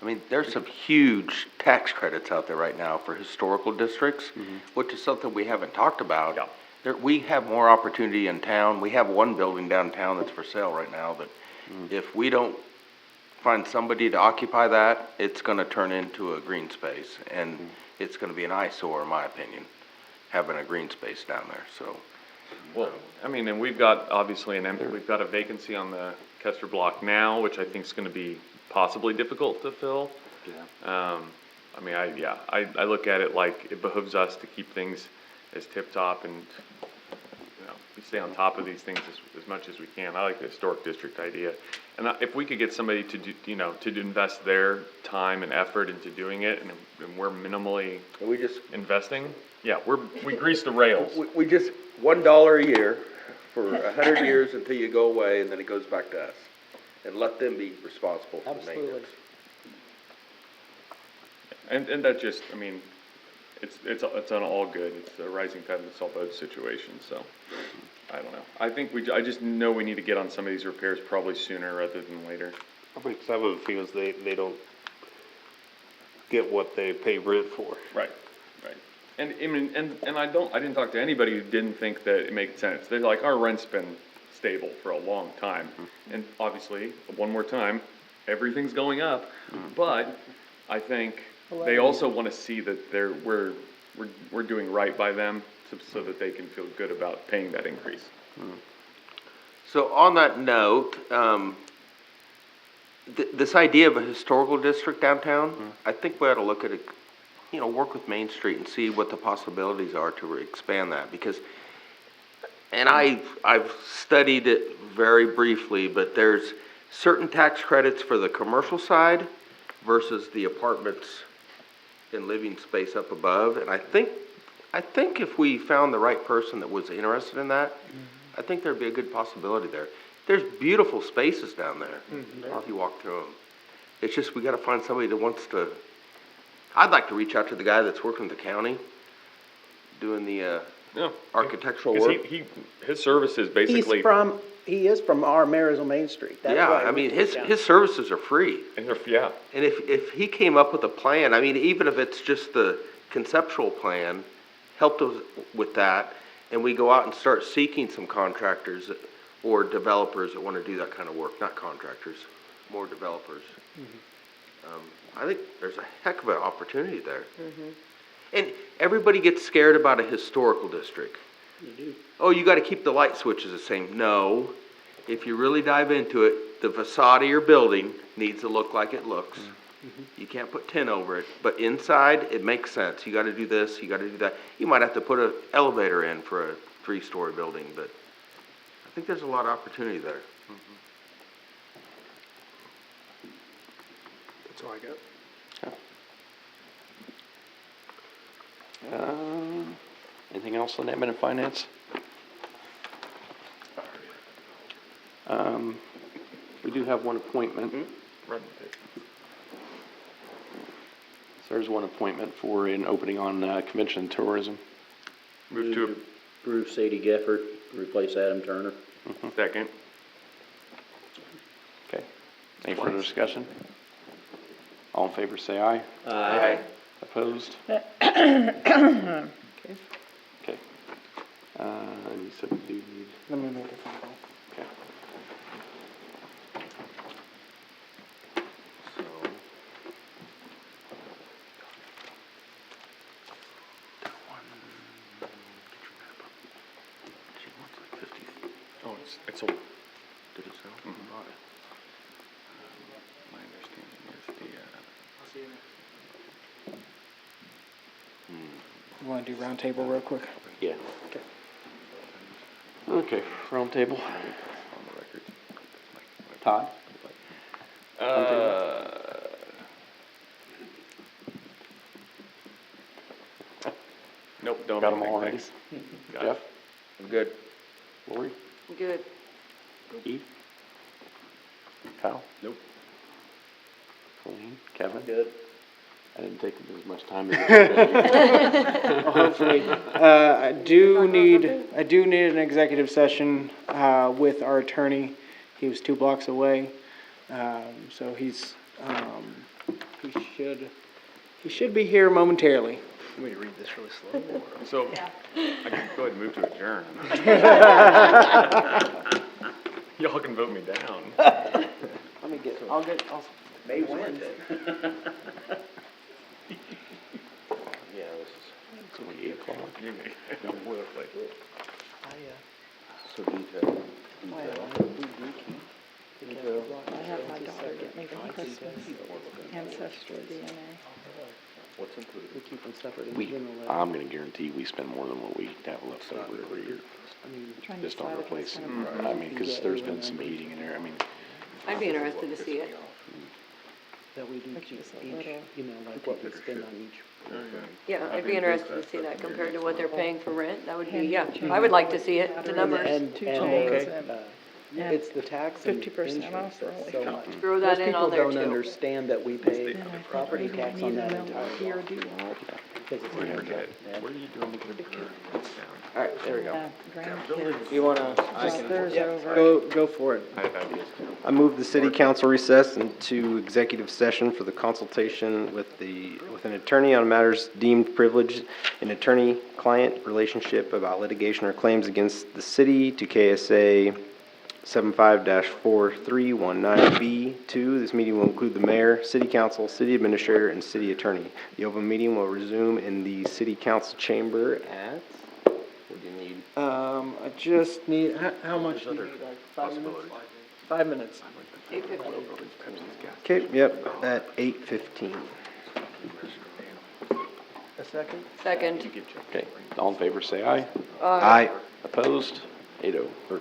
I mean, there's some huge tax credits out there right now for historical districts, which is something we haven't talked about. Yeah. We have more opportunity in town. We have one building downtown that's for sale right now that if we don't find somebody to occupy that, it's gonna turn into a green space. And it's gonna be an eyesore, in my opinion, having a green space down there, so. Well, I mean, and we've got obviously we've got a vacancy on the Kester block now, which I think is gonna be possibly difficult to fill. Yeah. I mean, I look at it like it behooves us to keep things as tip-top and, you know, we stay on top of these things as much as we can. I like the historic district idea. And if we could get somebody to do, you know, to invest their time and effort into doing it, and we're minimally We just, investing, yeah, we grease the rails. we just, $1 a year for 100 years until you go away, and then it goes back to us. And let them be responsible for the Absolutely. maintenance. And that just, I mean, it's on all good. It's a rising tide lifts all boats situation, so, I don't know. I think I just know we need to get on some of these repairs probably sooner rather than later. Probably some of it feels they don't get what they pay rent for. Right. And, I mean, and I didn't talk to anybody who didn't think that it made sense. They're like, our rent's been stable for a long time. And obviously, one more time, everything's going up, but I think they also want to see that we're doing right by them so that they can feel good about paying that increase. So on that note, this idea of a historical district downtown, I think we ought to look at it, you know, work with Main Street and see what the possibilities are to expand that, because, and I've studied it very briefly, but there's certain tax credits for the commercial side versus the apartments and living space up above, and I think if we found the right person that was interested in that, I think there'd be a good possibility there. There's beautiful spaces down there, if you walk through them. It's just, we gotta find somebody that wants to, I'd like to reach out to the guy that's working with the county, doing the, Yeah. architectural 'Cause work. his service is basically. He is from our Marysville Main Street. That's Yeah, why I mean, we reached out. his services are free. And yeah. And if he came up with a plan, I mean, even if it's just the conceptual plan, helped us with that, and we go out and start seeking some contractors or developers that want to do that kind of work, not contractors, more developers. I think there's a heck of an opportunity there. And everybody gets scared about a historical district. You do. Oh, you gotta keep the light switches the same. No, if you really dive into it, the facade of your building needs to look like it looks. You can't put tin over it, but inside, it makes sense. You gotta do this, you gotta do that. You might have to put an elevator in for a 3-story building, but I think there's a lot of opportunity there. That's all I got. Anything else on admin and finance? We do have one appointment. So there's one appointment for an opening on convention and tourism. Move to Approve Sadie Geffert, replace Adam Turner. a second. Okay. Any further discussion? All in favor, say aye. Aye. Opposed? Okay. And you said we do need, Let me make a phone call. okay. Oh, it's sold. Did it sell? Mhm. Bought it. My understanding is You wanna do roundtable real quick? Yeah. Okay. Okay, round table. on the record. Todd? Nope, don't Got have them all anything, already? thanks. Got it. Jeff? I'm good. Lori? Good. Keith? Kyle? Nope. Colleen? Kevin? Good. I didn't take as much time as you did. Hopefully. I do need an executive session, with our attorney. He was 2 blocks away. So he's, he should be here momentarily. Want me to read this really slow? So, I can go ahead and move to adjourn. Y'all can vote me down. Let me get, I'll May win. Yeah, this is. It's only 8 o'clock. So detailed. I have my daughter get me for Christmas ancestry DNA. What's included? we keep them separate in We, general. I'm gonna guarantee we spend more than what we have left over every year, I mean, Trying to just on decide if it's replacing. gonna be- I mean, cause there's been some heating in there, I mean, I'd be interested to see it. that we do Which keep is a each, little- you know, like what we spend on each. Yeah, I'd be interested to see that compared to what they're paying for rent. That would be, yeah, I would like to see it, the numbers. And, Two and, chains and it's the tax and 50% insurance off that's early. so much. Throw that in on there Most people too. don't understand that we pay Then I thought property maybe I tax on need that to know entire what year lot. do all Because it's What inherited. are you doing to get a down? Alright, there we go. grandkids. You wanna, Brought theirs over. go for it. I have ideas too. I move the city council recess into executive session for the consultation with an attorney on matters deemed privileged, an attorney-client relationship about litigation or claims against the city to KSA 75-4319B2. This meeting will include the mayor, city council, city administrator, and city attorney. The open meeting will resume in the city council chamber at, what do you need? I just need, how much do you need, like 5 minutes? 5 minutes. 8:15. Okay, yep, at 8:15. A second? Second. okay, all in favor, say aye. Aye. Opposed? 8-0, or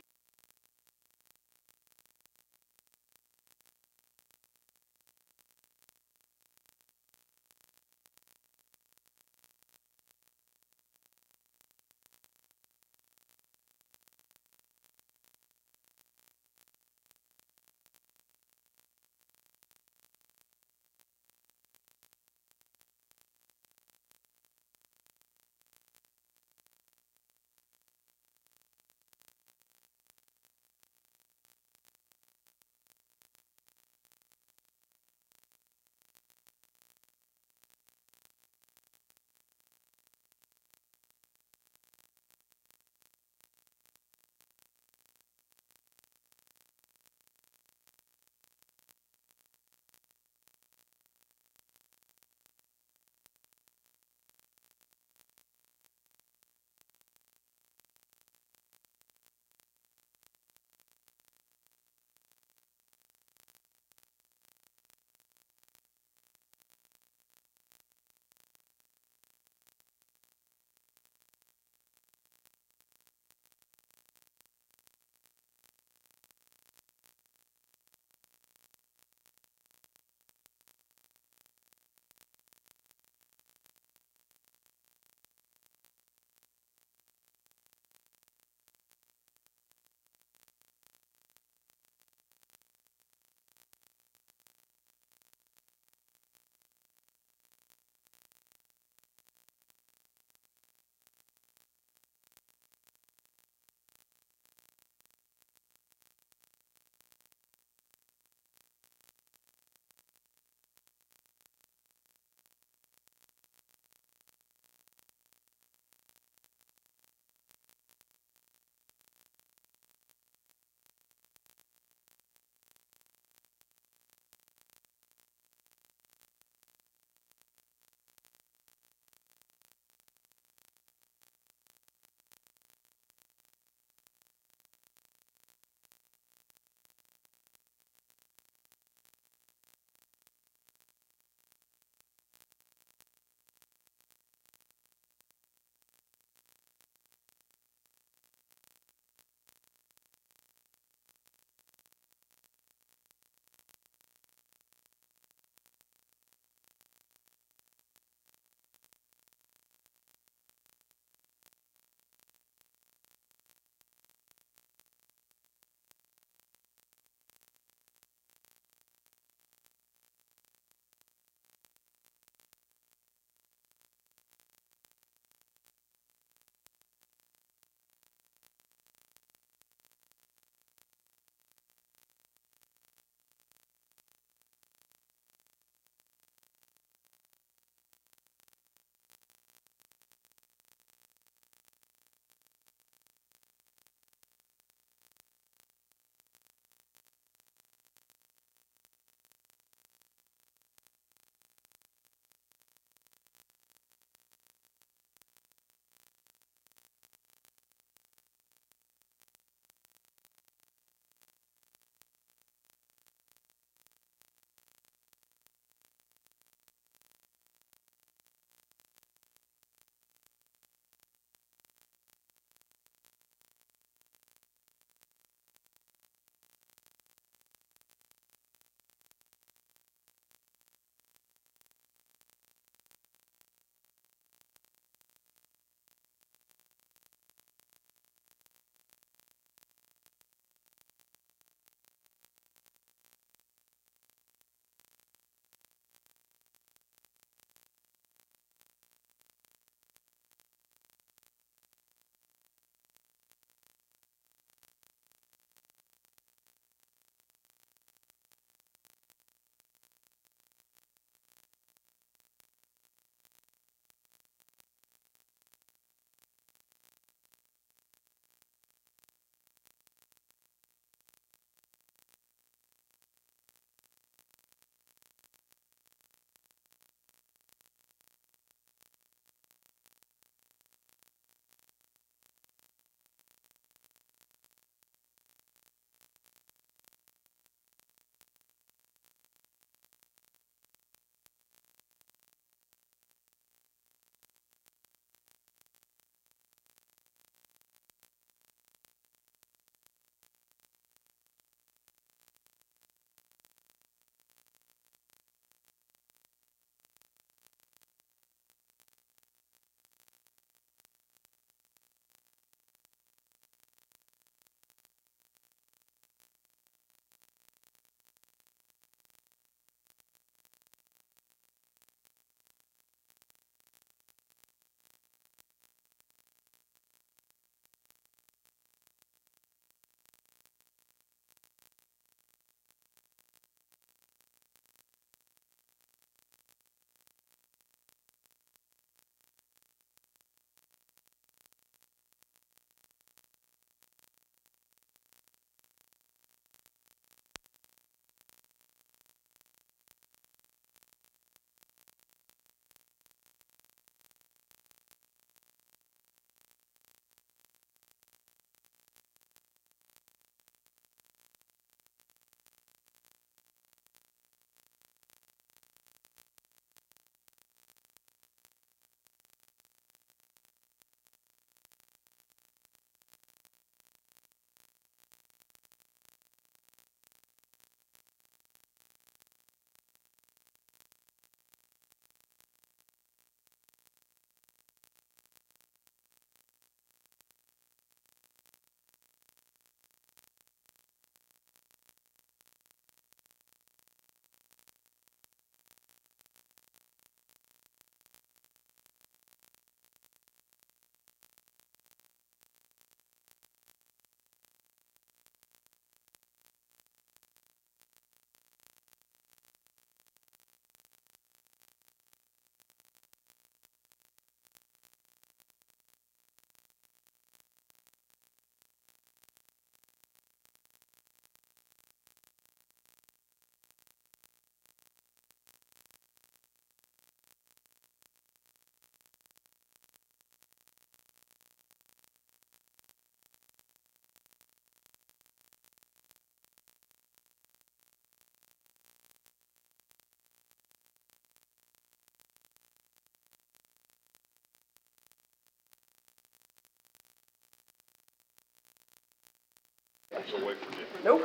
So wait for it. Nope.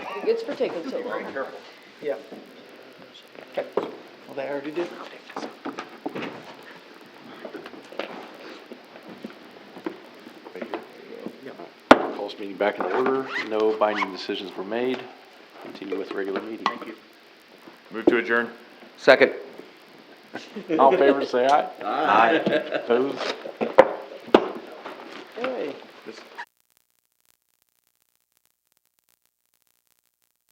It gets for taking so long. Yeah. Okay, well, they already did. Call this meeting back in order. No binding decisions were made. Continue with regular meeting. Thank you. Move to adjourn. Second. All in favor, say aye. Aye. Opposed?